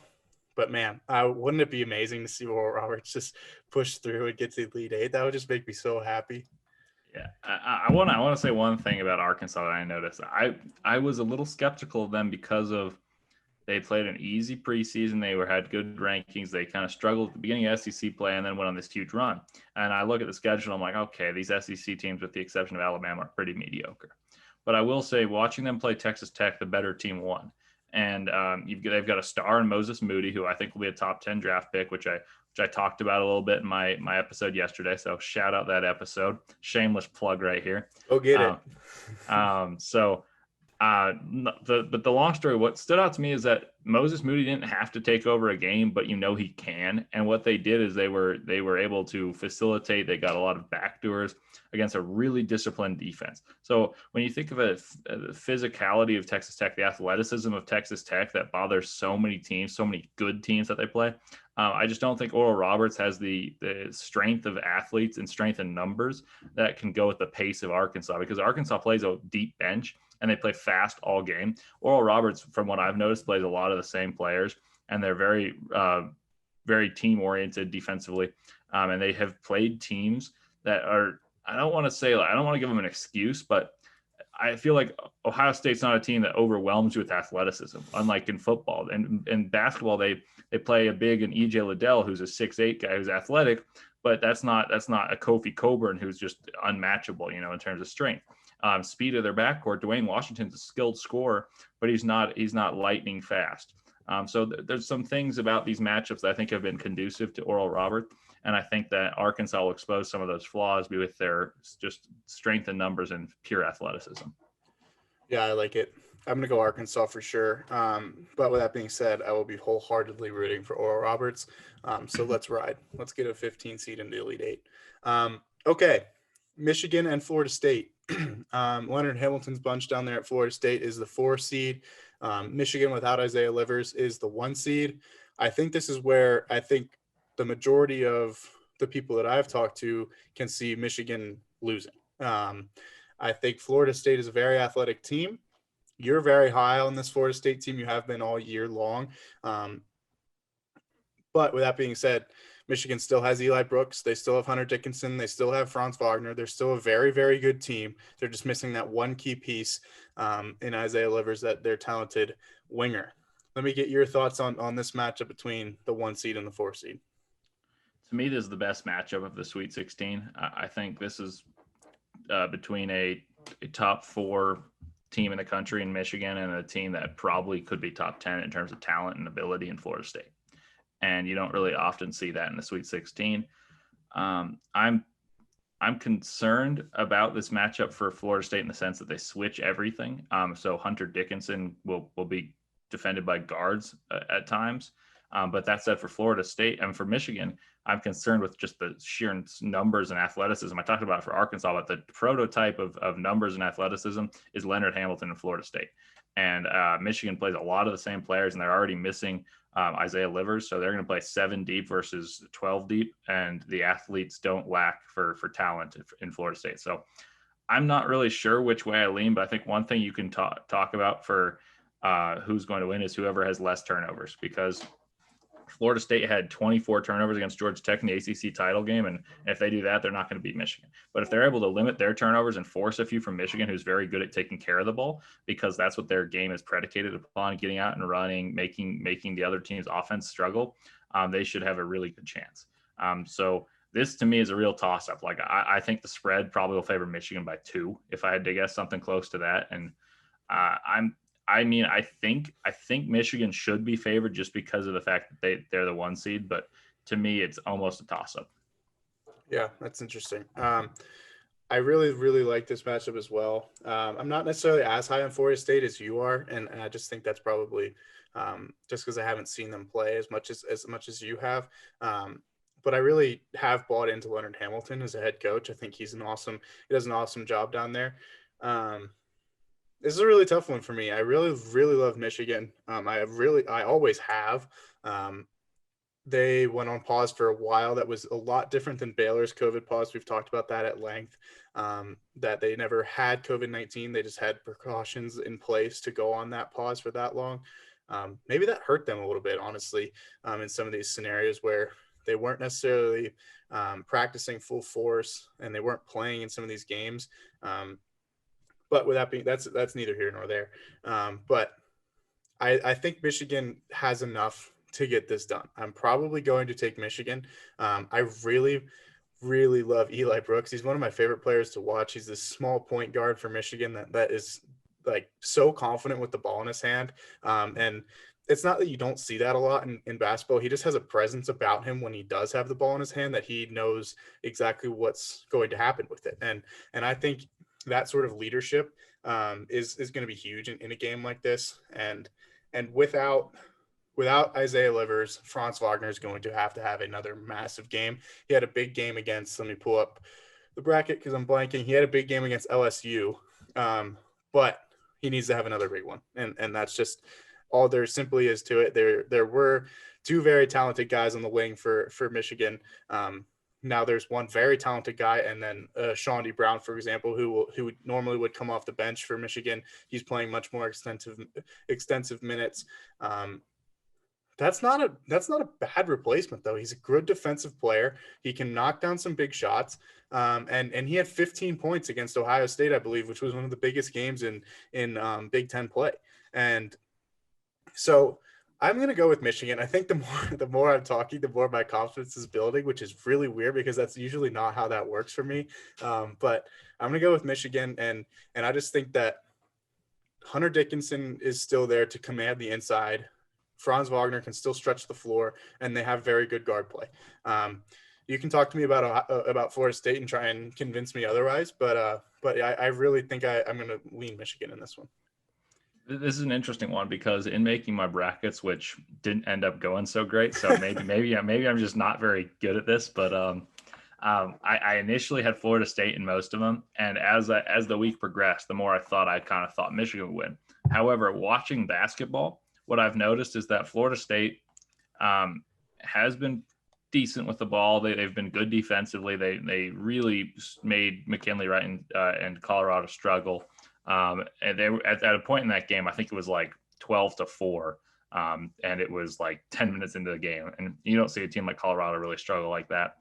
But, man, wouldn't it be amazing to see Oral Roberts just push through and get to the Elite Eight? That would just make me so happy. Yeah, I want to say one thing about Arkansas that I noticed. I was a little skeptical of them because of They played an easy preseason. They had good rankings. They kind of struggled at the beginning of SEC play and then went on this huge run. And I look at the schedule, I'm like, okay, these SEC teams, with the exception of Alabama, are pretty mediocre. But I will say, watching them play Texas Tech, the better team won. And they've got a star in Moses Moody, who I think will be a top 10 draft pick, which I talked about a little bit in my episode yesterday. So shout out that episode. Shameless plug right here. Go get it. But the long story, what stood out to me is that Moses Moody didn't have to take over a game, but he can. And what they did is they were able to facilitate. They got a lot of backdoors against a really disciplined defense. So when you think of it, the physicality of Texas Tech, the athleticism of Texas Tech that bothers so many teams, so many good teams that they play, I just don't think Oral Roberts has the strength of athletes and strength in numbers that can go with the pace of Arkansas, because Arkansas plays a deep bench and they play fast all game. Oral Roberts, from what I've noticed, plays a lot of the same players, and they're very, very team-oriented defensively. And they have played teams that are, I don't want to give them an excuse, but I feel like Ohio State's not a team that overwhelms you with athleticism, unlike in football. And in basketball, they play a big and E.J. Liddell, who's a 6'8" guy who's athletic, but that's not a Kofi Coburn who's just unmatchable, in terms of strength. Speed of their backcourt, Dwayne Washington's a skilled scorer, but he's not lightning fast. So there's some things about these matchups that I think have been conducive to Oral Roberts. And I think that Arkansas will expose some of those flaws with their just strength in numbers and pure athleticism. Yeah, I like it. I'm going to go Arkansas for sure. But with that being said, I will be wholeheartedly rooting for Oral Roberts. So let's ride. Let's get a 15 seed in the Elite Eight. Okay, Michigan and Florida State. Leonard Hamilton's bunch down there at Florida State is the 4 seed. Michigan without Isaiah Livers is the 1 seed. I think this is where I think the majority of the people that I've talked to can see Michigan losing. I think Florida State is a very athletic team. You're very high on this Florida State team. You have been all year long. But with that being said, Michigan still has Eli Brooks. They still have Hunter Dickinson. They still have Franz Wagner. They're still a very, very good team. They're just missing that one key piece in Isaiah Livers, that their talented winger. Let me get your thoughts on this matchup between the 1 seed and the 4 seed. To me, this is the best matchup of the Sweet 16. I think this is between a top 4 team in the country in Michigan and a team that probably could be top 10 in terms of talent and ability in Florida State. And you don't really often see that in the Sweet 16. I'm concerned about this matchup for Florida State in the sense that they switch everything. So Hunter Dickinson will be defended by guards at times. But that said, for Florida State and for Michigan, I'm concerned with just the sheer numbers and athleticism. I talked about it for Arkansas, but the prototype of numbers and athleticism is Leonard Hamilton in Florida State. And Michigan plays a lot of the same players, and they're already missing Isaiah Livers. So they're going to play 7 deep versus 12 deep, and the athletes don't lack for talent in Florida State. So I'm not really sure which way I lean, but I think one thing you can talk about for who's going to win is whoever has less turnovers, because Florida State had 24 turnovers against Georgia Tech in the ACC title game, and if they do that, they're not going to beat Michigan. But if they're able to limit their turnovers and force a few from Michigan, who's very good at taking care of the ball, because that's what their game is predicated upon, getting out and running, making the other team's offense struggle, they should have a really good chance. So this, to me, is a real toss-up. Like, I think the spread probably will favor Michigan by 2, if I had to guess, something close to that. And I think Michigan should be favored just because of the fact that they're the 1 seed, but to me, it's almost a toss-up. Yeah, that's interesting. I really, really like this matchup as well. I'm not necessarily as high on Florida State as you are, and I just think that's probably just because I haven't seen them play as much as you have. But I really have bought into Leonard Hamilton as a head coach. I think he does an awesome job down there. This is a really tough one for me. I really, really love Michigan. I always have. They went on pause for a while. That was a lot different than Baylor's COVID pause. We've talked about that at length, that they never had COVID-19. They just had precautions in place to go on that pause for that long. Maybe that hurt them a little bit, honestly, in some of these scenarios where they weren't necessarily practicing full force and they weren't playing in some of these games. But with that being, that's neither here nor there. But I think Michigan has enough to get this done. I'm probably going to take Michigan. I really love Eli Brooks. He's one of my favorite players to watch. He's this small point guard for Michigan that is like so confident with the ball in his hand. And it's not that you don't see that a lot in basketball. He just has a presence about him when he does have the ball in his hand that he knows exactly what's going to happen with it. And I think that sort of leadership is going to be huge in a game like this. And without Isaiah Livers, Franz Wagner is going to have another massive game. He had a big game against, let me pull up the bracket because I'm blanking. He had a big game against LSU, but he needs to have another big one. And that's just all there simply is to it. There were two very talented guys on the wing for Michigan. Now there's one very talented guy, and then Sean D. Brown, for example, who normally would come off the bench for Michigan. He's playing much more extensive minutes. That's not a bad replacement though. He's a good defensive player. He can knock down some big shots. And he had 15 points against Ohio State, I believe, which was one of the biggest games in Big Ten play. And so I'm going to go with Michigan. I think the more I'm talking, the more my confidence is building, which is really weird because that's usually not how that works for me. But I'm going to go with Michigan. And I just think that Hunter Dickinson is still there to command the inside. Franz Wagner can still stretch the floor, and they have very good guard play. You can talk to me about Florida State and try and convince me otherwise, but I really think I'm going to lean Michigan in this one. This is an interesting one because in making my brackets, which didn't end up going so great, so maybe I'm just not very good at this, but I initially had Florida State in most of them, and as the week progressed, the more I kind of thought Michigan would win. However, watching basketball, what I've noticed is that Florida State has been decent with the ball. They've been good defensively. They really made McKinley Wright and Colorado struggle. And they were at a point in that game, I think it was like 12-4. And it was like 10 minutes into the game. And you don't see a team like Colorado really struggle like that.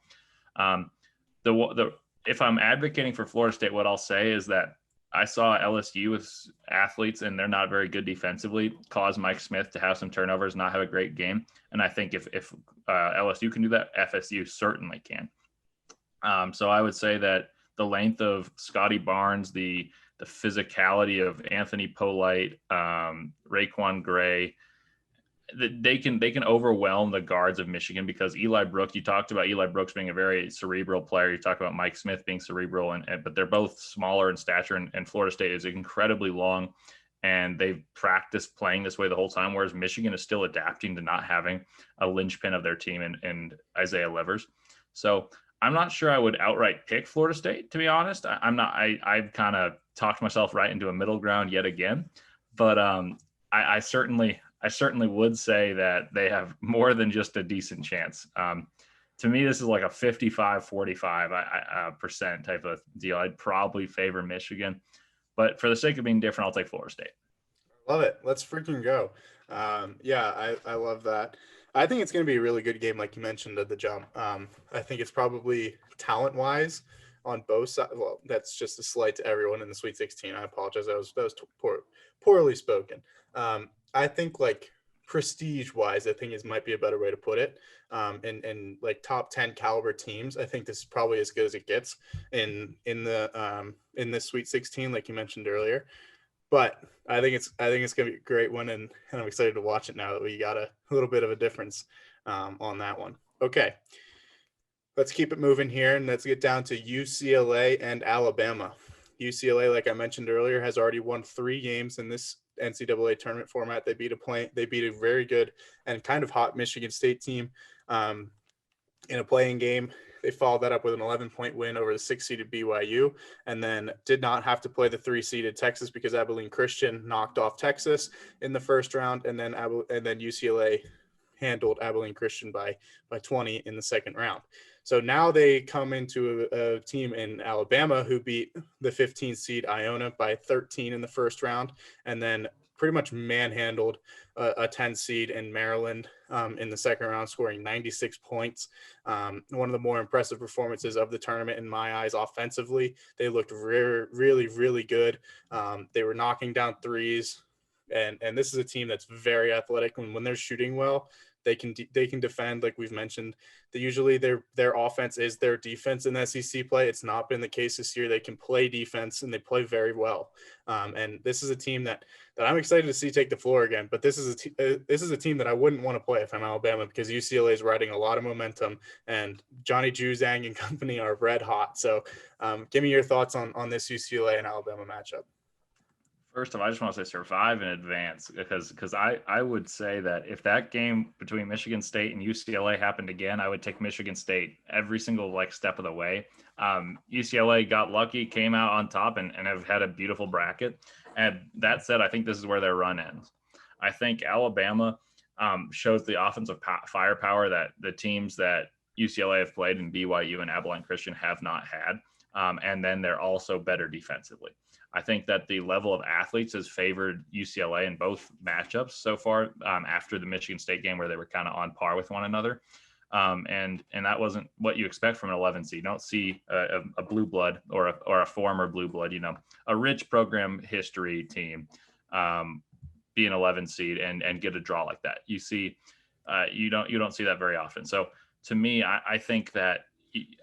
If I'm advocating for Florida State, what I'll say is that I saw LSU with athletes, and they're not very good defensively, cause Mike Smith to have some turnovers, not have a great game. And I think if LSU can do that, FSU certainly can. So I would say that the length of Scotty Barnes, the physicality of Anthony Polite, Raekwon Gray, they can overwhelm the guards of Michigan because Eli Brooks, you talked about Eli Brooks being a very cerebral player. You talked about Mike Smith being cerebral, but they're both smaller in stature, and Florida State is incredibly long, and they've practiced playing this way the whole time, whereas Michigan is still adapting to not having a linchpin of their team and Isaiah Livers. So I'm not sure I would outright pick Florida State, to be honest. I've kind of talked myself right into a middle ground yet again, but I certainly would say that they have more than just a decent chance. To me, this is like a 55-45% type of deal. I'd probably favor Michigan, but for the sake of being different, I'll take Florida State. Love it. Let's freaking go. Yeah, I love that. I think it's going to be a really good game, like you mentioned at the jump. I think it's probably talent-wise on both sides. Well, that's just a slight to everyone in the Sweet 16. I apologize. That was poorly spoken. I think like prestige-wise, I think might be a better way to put it. And like top 10 caliber teams, I think this is probably as good as it gets in this Sweet 16, like you mentioned earlier. But I think it's going to be a great one, and I'm excited to watch it now that we got a little bit of a difference on that one. Okay, let's keep it moving here, and let's get down to UCLA and Alabama. UCLA, like I mentioned earlier, has already won 3 games in this NCAA tournament format. They beat a very good and kind of hot Michigan State team in a playing game. They followed that up with an 11-point win over the 6-seeded BYU, and then did not have to play the 3-seeded Texas because Abilene Christian knocked off Texas in the first round, and then UCLA handled Abilene Christian by 20 in the second round. So now they come into a team in Alabama who beat the 15th seed Iona by 13 in the first round, and then pretty much manhandled a 10 seed in Maryland in the second round, scoring 96 points. One of the more impressive performances of the tournament in my eyes offensively. They looked really, really good. They were knocking down threes And this is a team that's very athletic, and when they're shooting well, they can defend, like we've mentioned. Usually their offense is their defense in the SEC play. It's not been the case this year. They can play defense, and they play very well. And this is a team that I'm excited to see take the floor again. But this is a team that I wouldn't want to play if I'm Alabama, because UCLA is riding a lot of momentum, and Johnny Juzang and company are red hot. So give me your thoughts on this UCLA and Alabama matchup. First of all, I just want to say survive in advance, because I would say that if that game between Michigan State and UCLA happened again, I would take Michigan State every single step of the way. UCLA got lucky, came out on top, and have had a beautiful bracket. And that said, I think this is where their run ends. I think Alabama shows the offensive firepower that the teams that UCLA have played and BYU and Abilene Christian have not had. And then they're also better defensively. I think that the level of athletes has favored UCLA in both matchups so far, after the Michigan State game, where they were kind of on par with one another. And that wasn't what you expect from an 11 seed. You don't see a blue blood or a former blue blood, a rich program history team be an 11 seed and get a draw like that. You see, you don't see that very often. So to me, I think that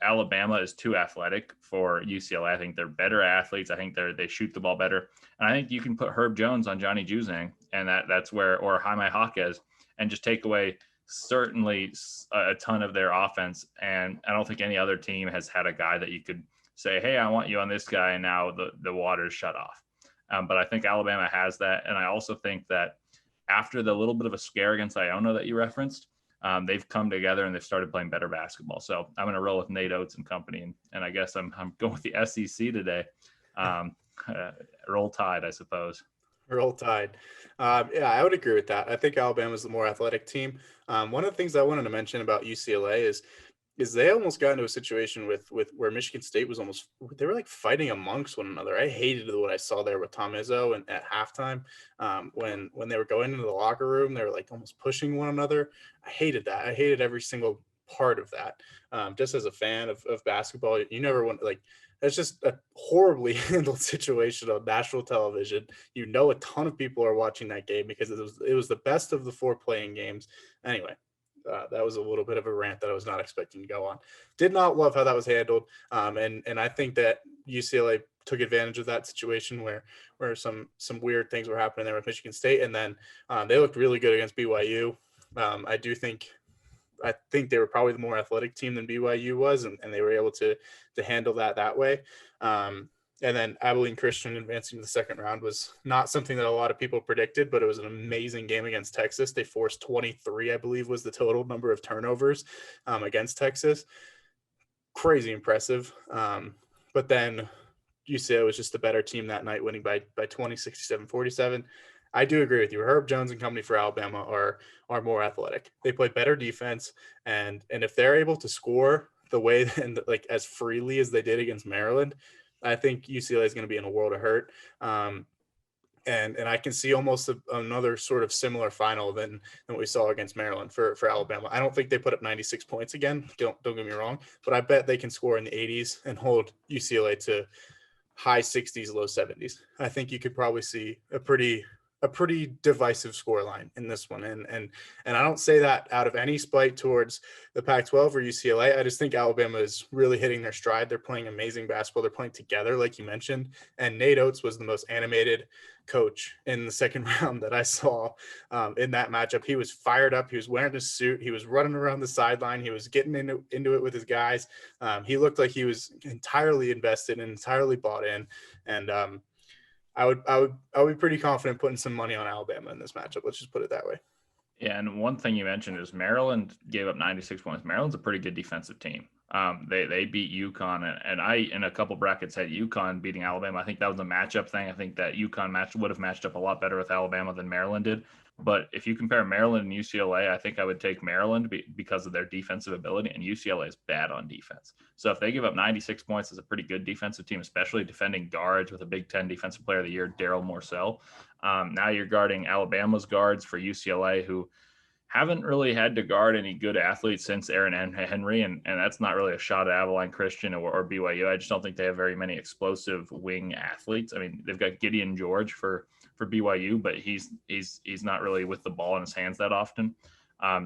Alabama is too athletic for UCLA. I think they're better athletes. I think they shoot the ball better. And I think you can put Herb Jones on Johnny Juzang, and that's where, or Jaime Jaquez, and just take away certainly a ton of their offense. And I don't think any other team has had a guy that you could say, hey, I want you on this guy, and now the water's shut off. But I think Alabama has that. And I also think that after the little bit of a scare against Iona that you referenced, they've come together and they've started playing better basketball. So I'm going to roll with Nate Oates and company. And I guess I'm going with the SEC today. Roll Tide, I suppose. Roll Tide. Yeah, I would agree with that. I think Alabama's the more athletic team. One of the things I wanted to mention about UCLA is they almost got into a situation with where Michigan State was they were like fighting amongst one another. I hated what I saw there with Tom Izzo and at halftime, when they were going into the locker room, they were like almost pushing one another. I hated that. I hated every single part of that. Just as a fan of basketball, you never want, like, it's just a horribly handled situation on national television. A ton of people are watching that game because it was the best of the 4 playing games. Anyway, that was a little bit of a rant that I was not expecting to go on. Did not love how that was handled. And I think that UCLA took advantage of that situation where some weird things were happening there with Michigan State. And then they looked really good against BYU. I think they were probably the more athletic team than BYU was, and they were able to handle that way. And then Abilene Christian advancing to the second round was not something that a lot of people predicted, but it was an amazing game against Texas. They forced 23, I believe, was the total number of turnovers against Texas. Crazy impressive. But then UCLA was just the better team that night, winning by 20, 67-47. I do agree with you. Herb Jones and company for Alabama are more athletic. They play better defense, and if they're able to score the way and like as freely as they did against Maryland, I think UCLA is going to be in a world of hurt. And I can see almost another sort of similar final than we saw against Maryland for Alabama. I don't think they put up 96 points again. Don't get me wrong, but I bet they can score in the 80s and hold UCLA to high 60s, low 70s. I think you could probably see a pretty divisive scoreline in this one. And I don't say that out of any spite towards the Pac-12 or UCLA. I just think Alabama is really hitting their stride. They're playing amazing basketball. They're playing together, like you mentioned. And Nate Oates was the most animated coach in the second round that I saw in that matchup. He was fired up. He was wearing his suit. He was running around the sideline. He was getting into it with his guys. He looked like he was entirely invested and entirely bought in. And I would be pretty confident putting some money on Alabama in this matchup. Let's just put it that way. Yeah, and one thing you mentioned is Maryland gave up 96 points. Maryland's a pretty good defensive team. They beat UConn, and I in a couple brackets had UConn beating Alabama. I think that was a matchup thing. I think that UConn would have matched up a lot better with Alabama than Maryland did. But if you compare Maryland and UCLA, I think I would take Maryland because of their defensive ability, and UCLA is bad on defense. So if they give up 96 points as a pretty good defensive team, especially defending guards with a Big Ten Defensive Player of the Year, Daryl Morcell, now you're guarding Alabama's guards for UCLA, who haven't really had to guard any good athletes since Aaron Henry, and that's not really a shot at Abilene Christian or BYU. I just don't think they have very many explosive wing athletes. I mean, they've got Gideon George for BYU, but he's not really with the ball in his hands that often.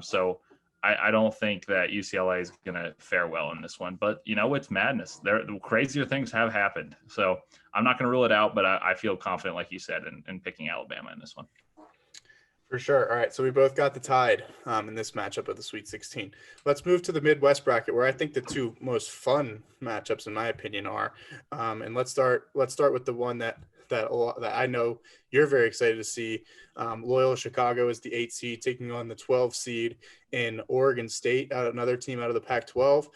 So I don't think that UCLA is going to fare well in this one. But, it's madness. Crazier things have happened. So I'm not going to rule it out, but I feel confident, like you said, in picking Alabama in this one. For sure. All right, so we both got the Tide in this matchup of the Sweet 16. Let's move to the Midwest bracket, where I think the two most fun matchups, in my opinion, are. And let's start with the one that I know you're very excited to see. Loyola Chicago is the 8 seed taking on the 12 seed in Oregon State, another team out of the Pac-12.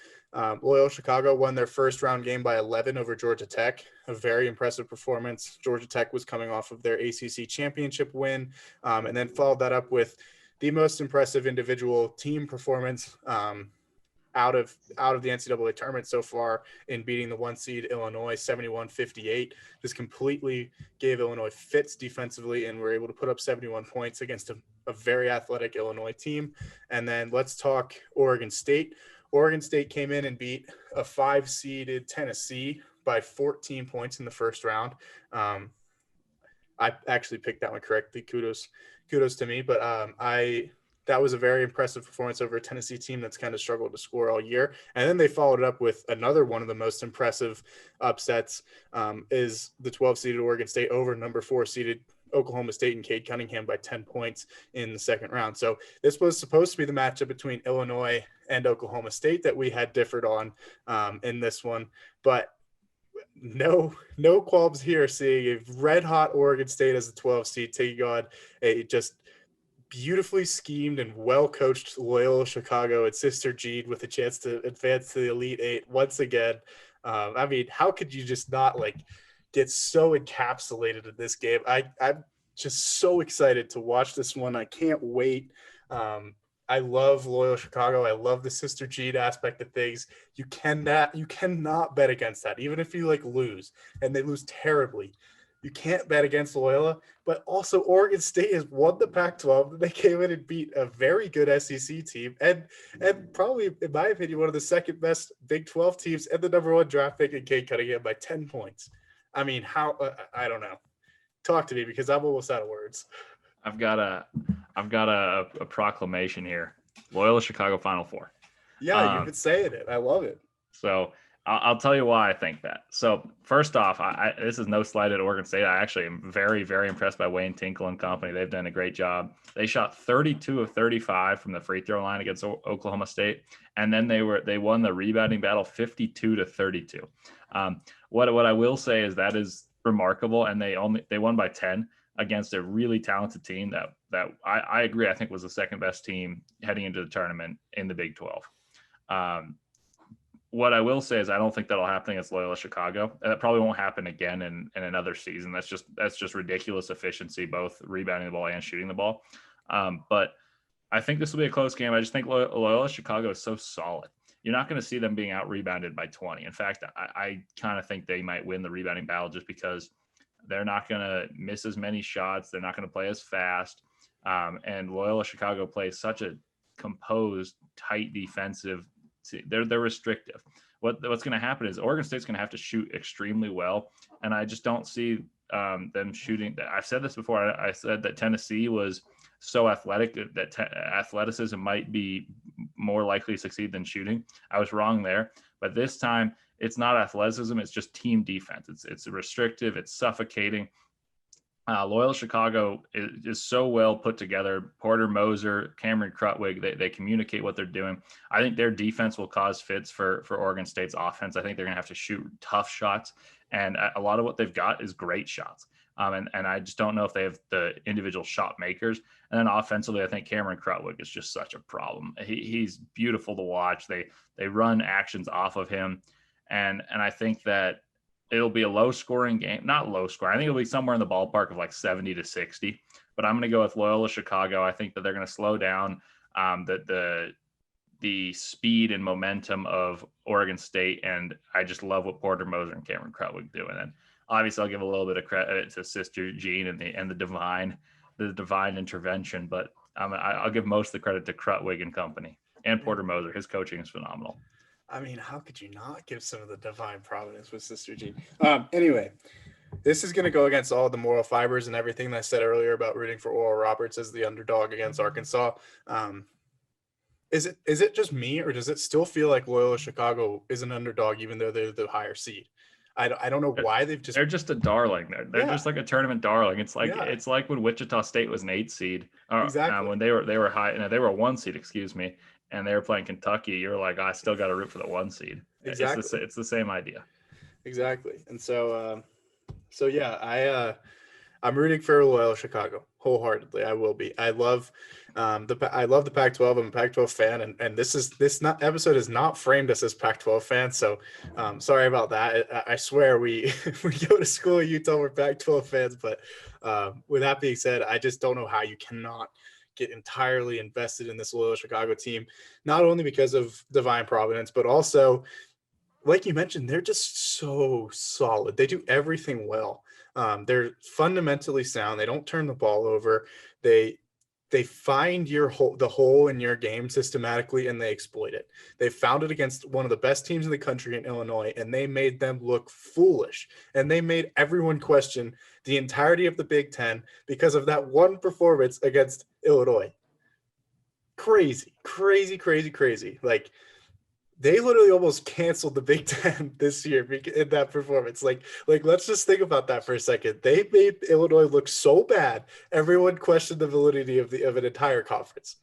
Loyola Chicago won their first round game by 11 over Georgia Tech, a very impressive performance. Georgia Tech was coming off of their ACC championship win, and then followed that up with the most impressive individual team performance out of the NCAA tournament so far in beating the 1 seed Illinois 71-58. Just completely gave Illinois fits defensively and were able to put up 71 points against a very athletic Illinois team. And then let's talk Oregon State. Oregon State came in and beat a 5-seeded Tennessee by 14 points in the first round. I actually picked that one correctly. Kudos to me. But that was a very impressive performance over a Tennessee team that's kind of struggled to score all year. And then they followed it up with another one of the most impressive upsets is the 12-seeded Oregon State over number 4-seeded Oklahoma State and Cade Cunningham by 10 points in the second round. So this was supposed to be the matchup between Illinois and Oklahoma State that we had differed on in this one. But no qualms here seeing a red-hot Oregon State as a 12 seed taking on a just beautifully schemed and well-coached Loyola Chicago and Sister Jean with a chance to advance to the Elite Eight once again. I mean, how could you just not get so encapsulated in this game? I'm just so excited to watch this one. I can't wait. I love Loyola Chicago. I love the Sister Jean aspect of things. You cannot bet against that, even if you lose and they lose terribly. You can't bet against Loyola, but also Oregon State has won the Pac-12. They came in and beat a very good SEC team and probably, in my opinion, one of the second best Big 12 teams and the number 1 draft pick in Cade Cunningham by 10 points. I mean, how I don't know. Talk to me because I'm almost out of words. I've got a proclamation here. Loyola Chicago Final Four. Yeah, you've been saying it. I love it. So I'll tell you why I think that. So first off, this is no slight at Oregon State. I actually am very, very impressed by Wayne Tinkle and company. They've done a great job. They shot 32 of 35 from the free throw line against Oklahoma State, and then they won the rebounding battle 52-32. What I will say is that is remarkable, and they won by 10 against a really talented team that I agree I think was the second best team heading into the tournament in the Big 12. What I will say is I don't think that'll happen against Loyola Chicago. That probably won't happen again in another season. That's just ridiculous efficiency, both rebounding the ball and shooting the ball. But I think this will be a close game. I just think Loyola Chicago is so solid. You're not going to see them being out rebounded by 20. In fact, I kind of think they might win the rebounding battle just because they're not going to miss as many shots. They're not going to play as fast. And Loyola Chicago plays such a composed, tight defensive. They're restrictive. What's going to happen is Oregon State's going to have to shoot extremely well, and I just don't see them shooting. I've said this before. I said that Tennessee was so athletic that athleticism might be more likely to succeed than shooting. I was wrong there, but this time it's not athleticism. It's just team defense. It's restrictive. It's suffocating. Loyola Chicago is so well put together. Porter Moser, Cameron Krutwig, they communicate what they're doing. I think their defense will cause fits for Oregon State's offense. I think they're going to have to shoot tough shots, and a lot of what they've got is great shots. And I just don't know if they have the individual shot makers. And then offensively, I think Cameron Krutwig is just such a problem. He's beautiful to watch. They run actions off of him, and I think that it'll be a low-scoring game. Not low-scoring. I think it'll be somewhere in the ballpark of 70-60. But I'm going to go with Loyola Chicago. I think that they're going to slow down the speed and momentum of Oregon State, and I just love what Porter Moser and Cameron Krutwig do. And then obviously I'll give a little bit of credit to Sister Jean and the divine intervention, but I'll give most of the credit to Krutwig and company and Porter Moser. His coaching is phenomenal. I mean, how could you not give some of the divine providence with Sister Jean? Anyway, this is going to go against all the moral fibers and everything that I said earlier about rooting for Oral Roberts as the underdog against Arkansas. Is it just me, or does it still feel like Loyola Chicago is an underdog even though they're the higher seed? I don't know why they're just a darling. They're just like a tournament darling. It's like when Wichita State was an 8 seed. Exactly. When they were high, they were a 1 seed, excuse me, and they were playing Kentucky. You're like, I still got to root for the 1 seed. Exactly. It's the same idea. Exactly. And so yeah, I'm rooting for Loyola Chicago wholeheartedly. I will be. I love the Pac-12. I'm a Pac-12 fan, and this episode is not framed us as Pac-12 fans. So sorry about that. I swear we go to school in Utah. We're Pac-12 fans, but with that being said, I just don't know how you cannot get entirely invested in this Loyola Chicago team, not only because of divine providence, but also, like you mentioned, they're just so solid. They do everything well. They're fundamentally sound. They don't turn the ball over. They find the hole in your game systematically, and they exploit it. They found it against one of the best teams in the country in Illinois, and they made them look foolish. And they made everyone question the entirety of the Big Ten because of that one performance against Illinois. Crazy. Like, they literally almost canceled the Big Ten this year in that performance. Like let's just think about that for a second. They made Illinois look so bad, everyone questioned the validity of an entire conference.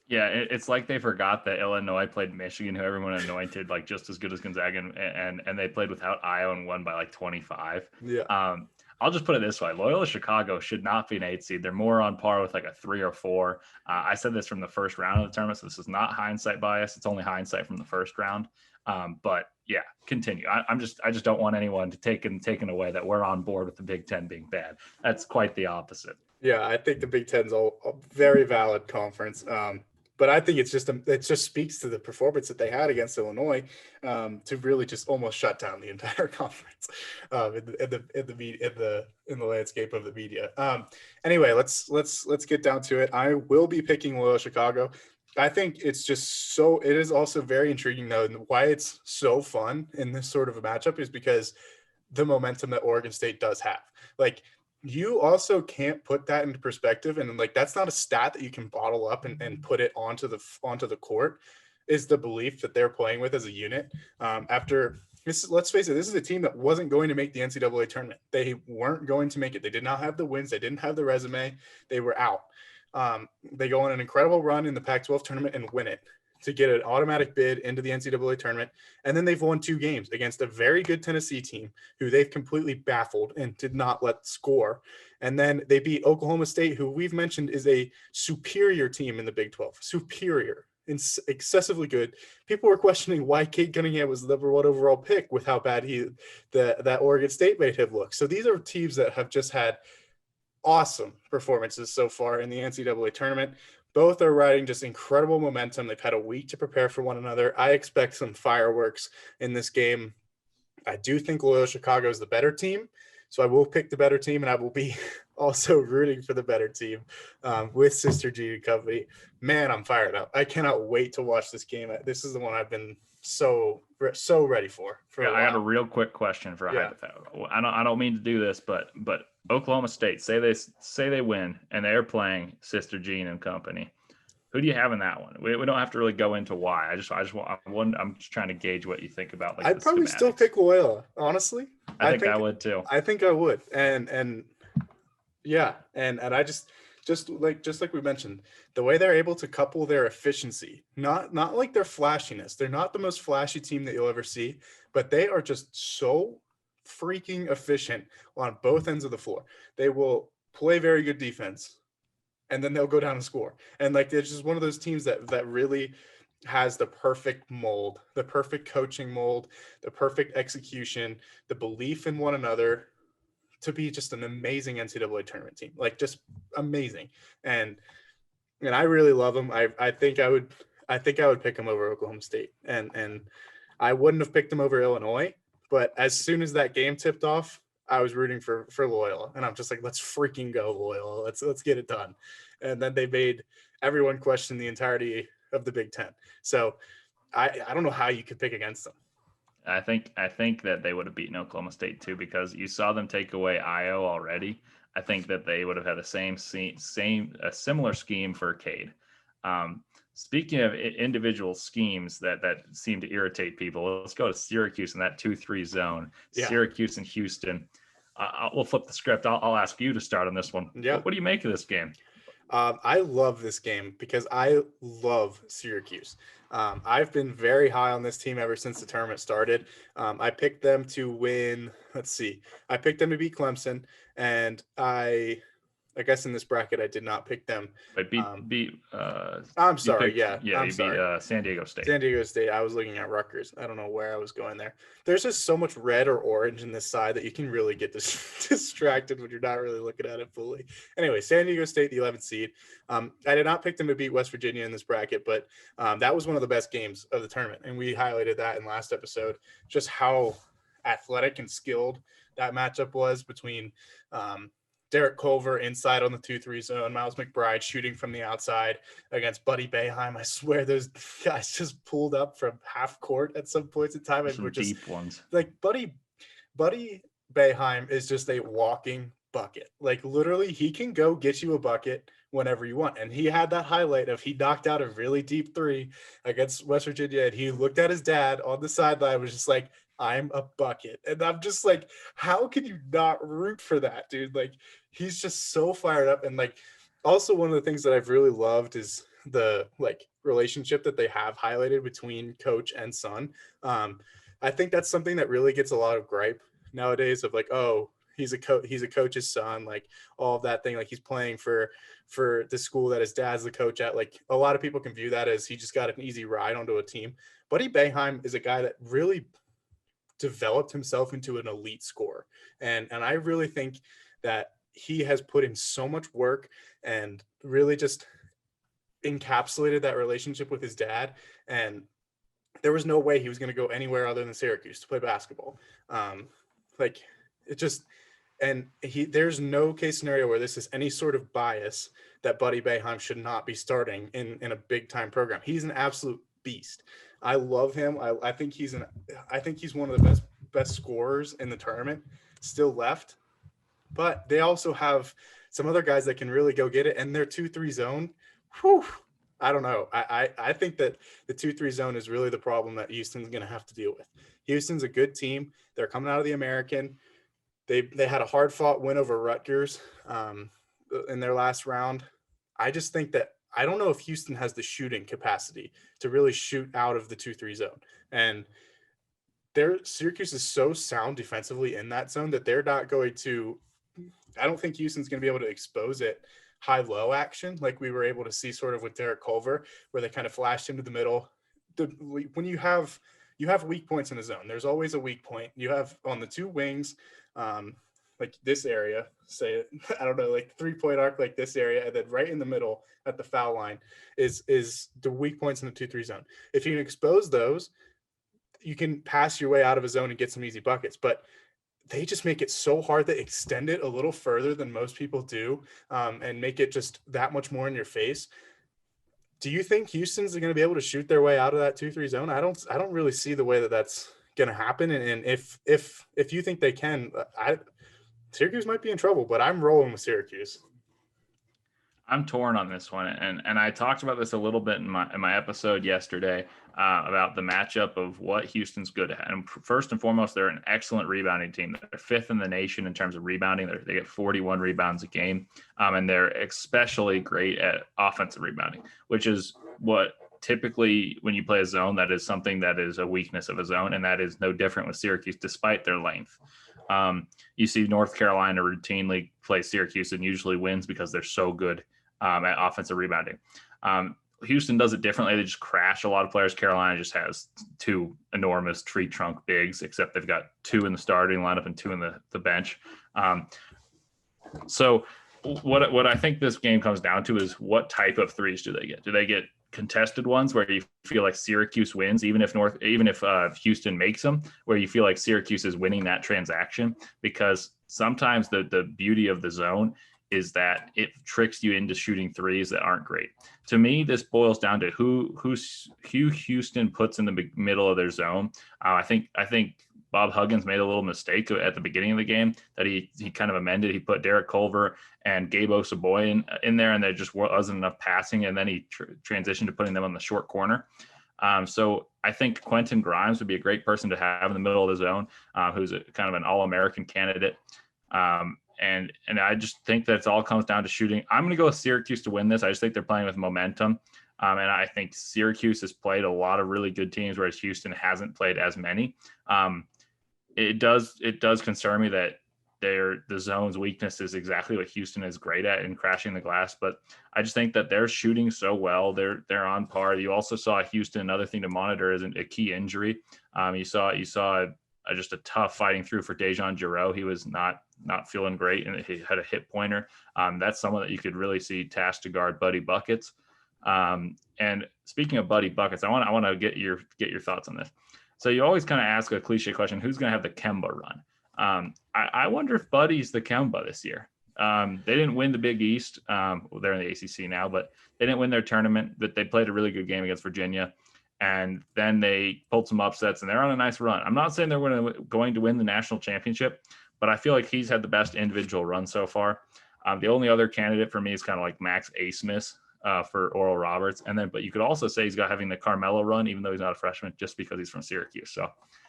Yeah, it's like they forgot that Illinois played Michigan, who everyone anointed like just as good as Gonzaga, and they played without Iowa and won by like 25. Yeah. I'll just put it this way. Loyola Chicago should not be an 8 seed. They're more on par with like a 3 or 4. I said this from the first round of the tournament, so this is not hindsight bias. It's only hindsight from the first round. But yeah, continue. I just don't want anyone to taken away that we're on board with the Big Ten being bad. That's quite the opposite. Yeah, I think the Big Ten's a very valid conference. But I think it just speaks to the performance that they had against Illinois to really just almost shut down the entire conference in the landscape of the media. Anyway, let's get down to it. I will be picking Loyola Chicago. I think it is also very intriguing though, and why it's so fun in this sort of a matchup is because the momentum that Oregon State does have. Like, you also can't put that into perspective, and like that's not a stat that you can bottle up and put it onto the court. Is the belief that they're playing with as a unit. After this, let's face it, this is a team that wasn't going to make the NCAA tournament. They weren't going to make it. They did not have the wins. They didn't have the resume. They were out. They go on an incredible run in the Pac-12 tournament and win it to get an automatic bid into the NCAA tournament. And then they've won 2 games against a very good Tennessee team who they've completely baffled and did not let score. And then they beat Oklahoma State, who we've mentioned is a superior team in the Big 12. Superior. Excessively good. People were questioning why Cade Cunningham was the number 1 overall pick with how bad that Oregon State made him look. So these are teams that have just had awesome performances so far in the NCAA tournament. Both are riding just incredible momentum. They've had a week to prepare for one another. I expect some fireworks in this game. I do think Loyola Chicago is the better team, so I will pick the better team, and I will be also rooting for the better team with Sister G and company. Man, I'm fired up. I cannot wait to watch this game. This is the one I've been so ready for yeah, I got a real quick question for a hypothetical. I don't mean to do this, but Oklahoma State, say they win and they're playing Sister Jean and company. Who do you have in that one? We don't have to really go into why. I'm just trying to gauge what you think about. Like, I'd probably still pick Loyola, honestly. I think I would too. I think I would, and yeah, and I just like we mentioned, the way they're able to couple their efficiency, not like their flashiness. They're not the most flashy team that you'll ever see, but they are just so freaking efficient on both ends of the floor. They will play very good defense, and then they'll go down and score. And like, it's just one of those teams that really has the perfect mold, the perfect coaching mold, the perfect execution, the belief in one another to be just an amazing NCAA tournament team. Like, just amazing. And I really love them. I think I would pick them over Oklahoma State, and I wouldn't have picked them over Illinois. But as soon as that game tipped off, I was rooting for Loyola, and I'm just like, let's freaking go, Loyola. Let's get it done. And then they made everyone question the entirety of the Big Ten. So I don't know how you could pick against them. I think that they would have beaten Oklahoma State too, because you saw them take away Io already. I think that they would have had a similar scheme for Cade. Speaking of individual schemes that seem to irritate people, let's go to Syracuse in that 2-3 zone. Yeah. Syracuse and Houston. We'll flip the script. I'll ask you to start on this one. Yeah. What do you make of this game? I love this game because I love Syracuse. I've been very high on this team ever since the tournament started. I picked them to win. Let's see. I picked them to beat Clemson, and I guess in this bracket I did not pick them. But I'm sorry. Beat San Diego State. San Diego State. I was looking at Rutgers. I don't know where I was going there. There's just so much red or orange in this side that you can really get distracted when you're not really looking at it fully. Anyway, San Diego State, the 11th seed. I did not pick them to beat West Virginia in this bracket, but that was one of the best games of the tournament, and we highlighted that in last episode. Just how athletic and skilled that matchup was between Derek Culver inside on the 2-3 zone, Miles McBride shooting from the outside against Buddy Beiheim. I swear those guys just pulled up from half court at some points in time. And some were just deep ones. Like Buddy Beiheim is just a walking bucket. Like literally he can go get you a bucket whenever you want. And he had that highlight of he knocked out a really deep 3 against West Virginia. And he looked at his dad on the sideline, was just like, I'm a bucket. And I'm just like, how can you not root for that, dude? Like, he's just so fired up. And like, also one of the things that I've really loved is the like relationship that they have highlighted between coach and son. I think that's something that really gets a lot of gripe nowadays of like, oh, he's a coach's son, like all of that thing. Like he's playing for the school that his dad's the coach at. Like a lot of people can view that as he just got an easy ride onto a team. Buddy Beiheim is a guy that really developed himself into an elite scorer. And I really think that he has put in so much work and really just encapsulated that relationship with his dad. And there was no way he was going to go anywhere other than Syracuse to play basketball. There's no case scenario where this is any sort of bias that Buddy Beiheim should not be starting in a big time program. He's an absolute beast. I love him. I think he's one of the best scorers in the tournament still left. But they also have some other guys that can really go get it, and their 2-3 zone. Whew, I don't know. I think that the 2-3 zone is really the problem that Houston's going to have to deal with. Houston's a good team. They're coming out of the American. They had a hard fought win over Rutgers in their last round. I just think that I don't know if Houston has the shooting capacity to really shoot out of the 2-3 zone. And Syracuse is so sound defensively in that zone that they're not going to – I don't think Houston's going to be able to expose it high-low action like we were able to see sort of with Derek Culver, where they kind of flashed into the middle. When you have weak points in the zone, there's always a weak point. You have on the 2 wings like this area, say, I don't know, like 3-point arc, like this area, and then right in the middle at the foul line is the weak points in the 2-3 zone. If you can expose those, you can pass your way out of a zone and get some easy buckets. But they just make it so hard. They extend it a little further than most people do and make it just that much more in your face. Do you think Houston's going to be able to shoot their way out of that 2-3 zone? I don't really see the way that that's going to happen. And if you think they can, Syracuse might be in trouble, but I'm rolling with Syracuse. I'm torn on this one, and I talked about this a little bit in my episode yesterday about the matchup of what Houston's good at. And first and foremost, they're an excellent rebounding team. They're 5th in the nation in terms of rebounding. They get 41 rebounds a game, and they're especially great at offensive rebounding, which is what typically when you play a zone, that is something that is a weakness of a zone, and that is no different with Syracuse despite their length. You see North Carolina routinely play Syracuse and usually wins because they're so good at offensive rebounding. Houston does it differently. They just crash a lot of players. Carolina just has 2 enormous tree trunk bigs, except they've got 2 in the starting lineup and 2 in the bench. So what I think this game comes down to is what type of threes do they get? Do they get contested ones where you feel like Syracuse wins, even if Houston makes them, where you feel like Syracuse is winning that transaction? Because sometimes the beauty of the zone is that it tricks you into shooting threes that aren't great. To me, this boils down to who Houston puts in the middle of their zone. I think Bob Huggins made a little mistake at the beginning of the game that he kind of amended. He put Derek Culver and Gabe Osaboy in there, and there just wasn't enough passing, and then he transitioned to putting them on the short corner. So I think Quentin Grimes would be a great person to have in the middle of the zone, who's a kind of an All-American candidate. And I just think that it all comes down to shooting. I'm going to go with Syracuse to win this. I just think they're playing with momentum. And I think Syracuse has played a lot of really good teams, whereas Houston hasn't played as many. It does concern me that the zone's weakness is exactly what Houston is great at in crashing the glass. But I just think that they're shooting so well. They're on par. You also saw Houston. Another thing to monitor is a key injury. You saw just a tough fighting through for Dejan Giroux. He was not feeling great, and he had a hip pointer. That's someone that you could really see tasked to guard Buddy Buckets. And speaking of Buddy Buckets, I want to get your thoughts on this. So you always kind of ask a cliche question: who's going to have the Kemba run? I wonder if Buddy's the Kemba this year. They didn't win the Big East. They're in the ACC now, but they didn't win their tournament. But they played a really good game against Virginia. And then they pulled some upsets, and they're on a nice run. I'm not saying they're going to win the national championship, but I feel like he's had the best individual run so far. The only other candidate for me is kind of like Max Asmus for Oral Roberts. But you could also say he's having the Carmelo run, even though he's not a freshman, just because he's from Syracuse. So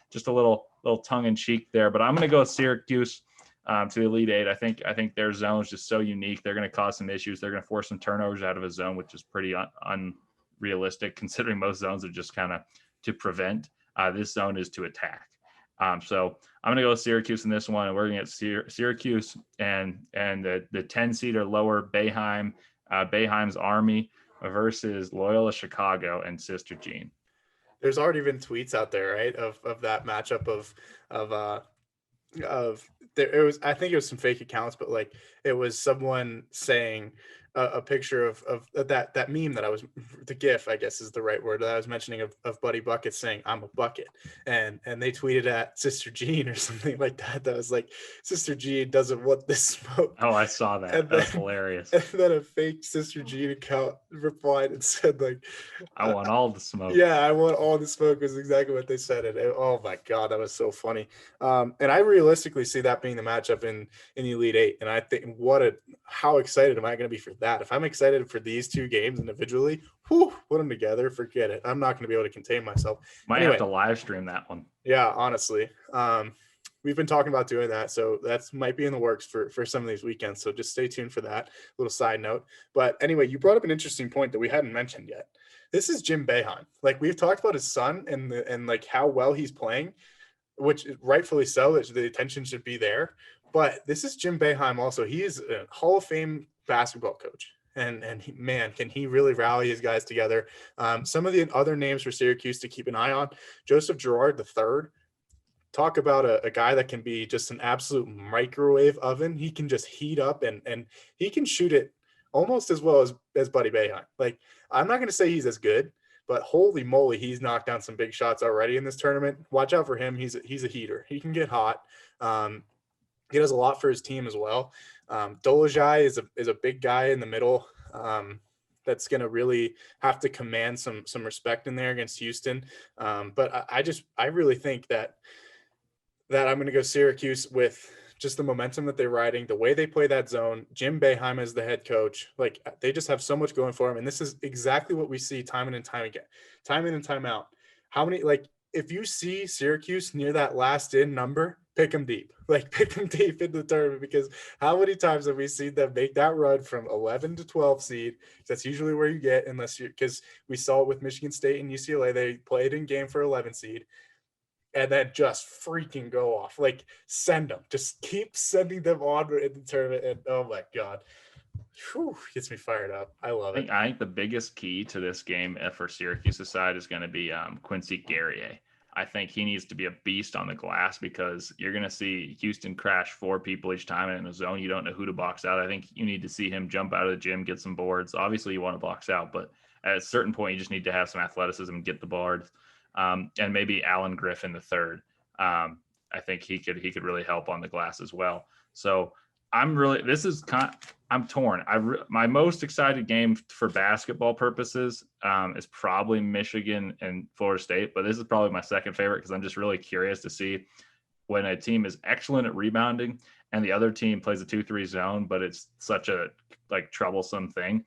just a little tongue in cheek there. But I'm going to go with Syracuse to the Elite Eight. I think their zone is just so unique. They're going to cause some issues. They're going to force some turnovers out of a zone, which is pretty unrealistic, considering most zones are just kind of to prevent. This zone is to attack. So I'm going to go with Syracuse in this one, and we're going to get Syracuse and the 10 seed or lower Beiheim, Beiheim's Army versus Loyola Chicago and Sister Jean. There's already been tweets out there, right, of that matchup it was, I think it was some fake accounts, but like it was someone saying a picture of that meme that I was, the GIF, I guess is the right word, that I was mentioning of Buddy Bucket saying I'm a bucket, and they tweeted at Sister Jean or something like that. That was like, Sister Jean doesn't want this smoke. Oh, I saw that. That's hilarious. And then a fake Sister Jean account replied and said like, I want all the smoke. Yeah, I want all the smoke was exactly what they said. Oh my God, that was so funny. And I realistically see that being the matchup in the Elite Eight. And I think how excited am I going to be for that? If I'm excited for these two games individually, put them together, forget it. I'm not going to be able to contain myself. Might have to live stream that one. Yeah, honestly. We've been talking about doing that, so that might be in the works for some of these weekends. So just stay tuned for that. Little side note. But anyway, you brought up an interesting point that we hadn't mentioned yet. This is Jim Boeheim. Like, we've talked about his son and like how well he's playing, which rightfully so, the attention should be there. But this is Jim Boeheim also. He is a Hall of Fame basketball coach. And man, can he really rally his guys together? Some of the other names for Syracuse to keep an eye on: Joseph Girard III. Talk about a guy that can be just an absolute microwave oven. He can just heat up and he can shoot it almost as well as Buddy Beiheim. Like, I'm not going to say he's as good, but holy moly, he's knocked down some big shots already in this tournament. Watch out for him. He's a heater. He can get hot. He does a lot for his team as well. Dolajai is a big guy in the middle. That's going to really have to command some respect in there against Houston. But I really think that I'm going to go Syracuse with just the momentum that they're riding, the way they play that zone. Jim Boeheim as the head coach, like, they just have so much going for them. And this is exactly what we see time in and time again, time in and time out. How many, like, if you see Syracuse near that last in number, pick them deep, in the tournament, because how many times have we seen them make that run from 11 to 12 seed? That's usually where you get, because we saw it with Michigan State and UCLA. They played in game for 11 seed. And then just freaking go off. Like, send them. Just keep sending them on in the tournament. And oh my God. Whew, gets me fired up. I love it. I think the biggest key to this game for Syracuse's side is going to be Quincy Guerrier. I think he needs to be a beast on the glass, because you're going to see Houston crash 4 people each time, and in the zone, you don't know who to box out. I think you need to see him jump out of the gym, get some boards. Obviously, you want to box out, but at a certain point, you just need to have some athleticism and get the boards. And maybe Alan Griffin III. I think he could really help on the glass as well. So I'm torn. My most excited game for basketball purposes is probably Michigan and Florida State, but this is probably my second favorite because I'm just really curious to see when a team is excellent at rebounding and the other team plays a 2-3 zone, but it's such a troublesome thing,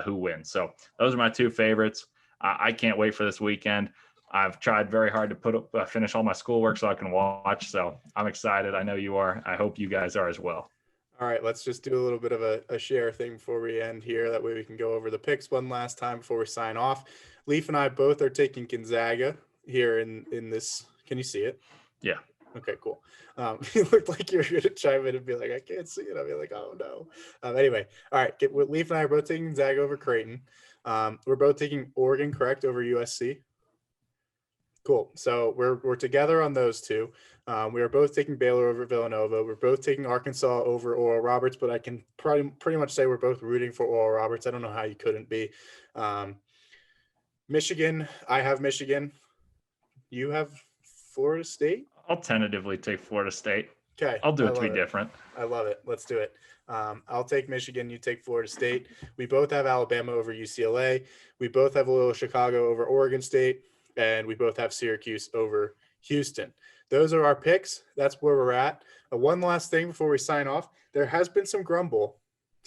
who wins. So those are my two favorites. I can't wait for this weekend. I've tried very hard to finish all my schoolwork so I can watch. So I'm excited. I know you are. I hope you guys are as well. All right, let's just do a little bit of a share thing before we end here. That way we can go over the picks one last time before we sign off. Leaf and I both are taking Gonzaga here in this. Can you see it? Yeah. Okay, cool. You looked like you were going to chime in and be like, I can't see it. I'll be like, oh, no. Anyway, all right. Leaf and I are both taking Gonzaga over Creighton. We're both taking Oregon, correct, over USC. Cool. So we're together on those two. We are both taking Baylor over Villanova. We're both taking Arkansas over Oral Roberts, but I can pretty much say we're both rooting for Oral Roberts. I don't know how you couldn't be. Michigan, I have Michigan. You have Florida State? I'll tentatively take Florida State. Okay. I'll do it to be different. I love it. Let's do it. I'll take Michigan. You take Florida State. We both have Alabama over UCLA. We both have Loyola Chicago over Oregon State. And we both have Syracuse over Houston. Those are our picks. That's where we're at. One last thing before we sign off. There has been some grumble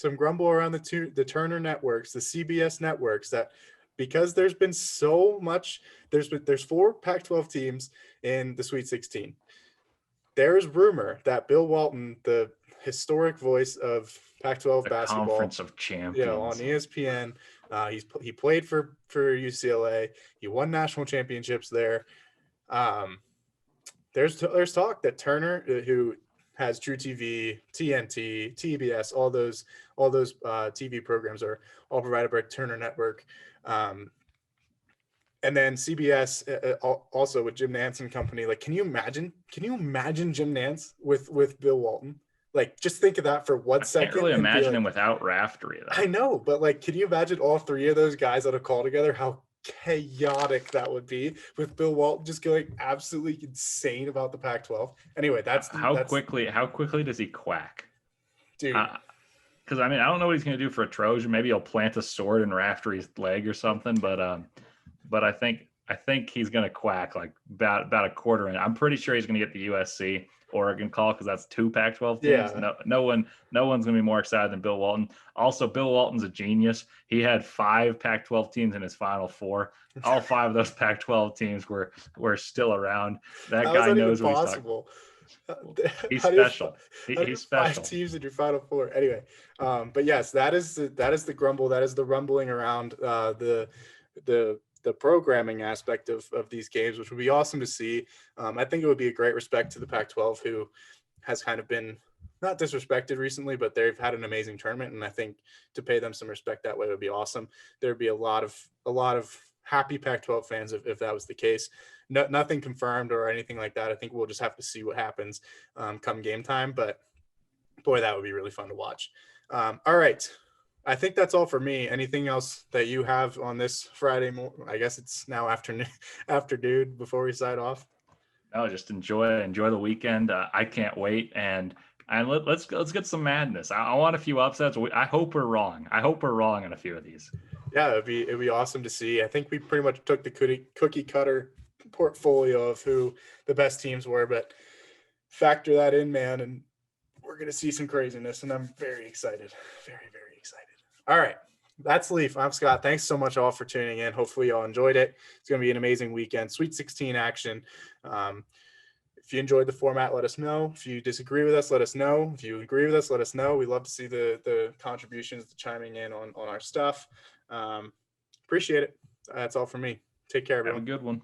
around the Turner networks, the CBS networks, that because there's been so much, there's 4 Pac-12 teams in the Sweet 16. There's rumor that Bill Walton, the historic voice of Pac-12 basketball, Conference of Champions, on ESPN, he played for UCLA. He won national championships there. There's talk that Turner, who has True TV, TNT, TBS, all those TV programs are all provided by Turner Network. And then CBS also with Jim Nantz and company. Like, can you imagine Jim Nantz with Bill Walton? Like, just think of that for 1 second. I can't really imagine him without Raftery, though. I know, but like, can you imagine all 3 of those guys on a call together? How chaotic that would be, with Bill Walton just going absolutely insane about the Pac-12. Anyway, how quickly does he quack, dude? Because I don't know what he's going to do for a Trojan. Maybe he'll plant a sword in Raftery's leg or something. But I think he's going to quack like about a quarter in. I'm pretty sure he's going to get the USC Oregon call because that's 2 Pac-12 teams. Yeah. No one's going to be more excited than Bill Walton. Also, Bill Walton's a genius. He had 5 Pac-12 teams in his Final 4. All 5 of those Pac-12 teams were still around. That guy knows what he's talking about. He's special. He's special. 5 teams in your Final 4. Anyway, but yes, that is the grumble. That is the rumbling around the programming aspect of these games, which would be awesome to see. I think it would be a great respect to the Pac-12, who has kind of been not disrespected recently, but they've had an amazing tournament. And I think to pay them some respect that way would be awesome. There'd be a lot of happy Pac-12 fans if that was the case. Nothing confirmed or anything like that. I think we'll just have to see what happens come game time. But boy, that would be really fun to watch. All right. I think that's all for me. Anything else that you have on this Friday morning? I guess it's now afternoon before we sign off. No, just enjoy the weekend. I can't wait. And let's get some madness. I want a few upsets. I hope we're wrong. I hope we're wrong on a few of these. Yeah, it'd be awesome to see. I think we pretty much took the cookie cutter portfolio of who the best teams were, but factor that in, man, and we're going to see some craziness, and I'm very excited. Very, very excited. All right. That's Leaf. I'm Scott. Thanks so much all for tuning in. Hopefully y'all enjoyed it. It's going to be an amazing weekend. Sweet 16 action. If you enjoyed the format, let us know. If you disagree with us, let us know. If you agree with us, let us know. We love to see the contributions, the chiming in on our stuff. Appreciate it. That's all for me. Take care, everyone. Have a good one.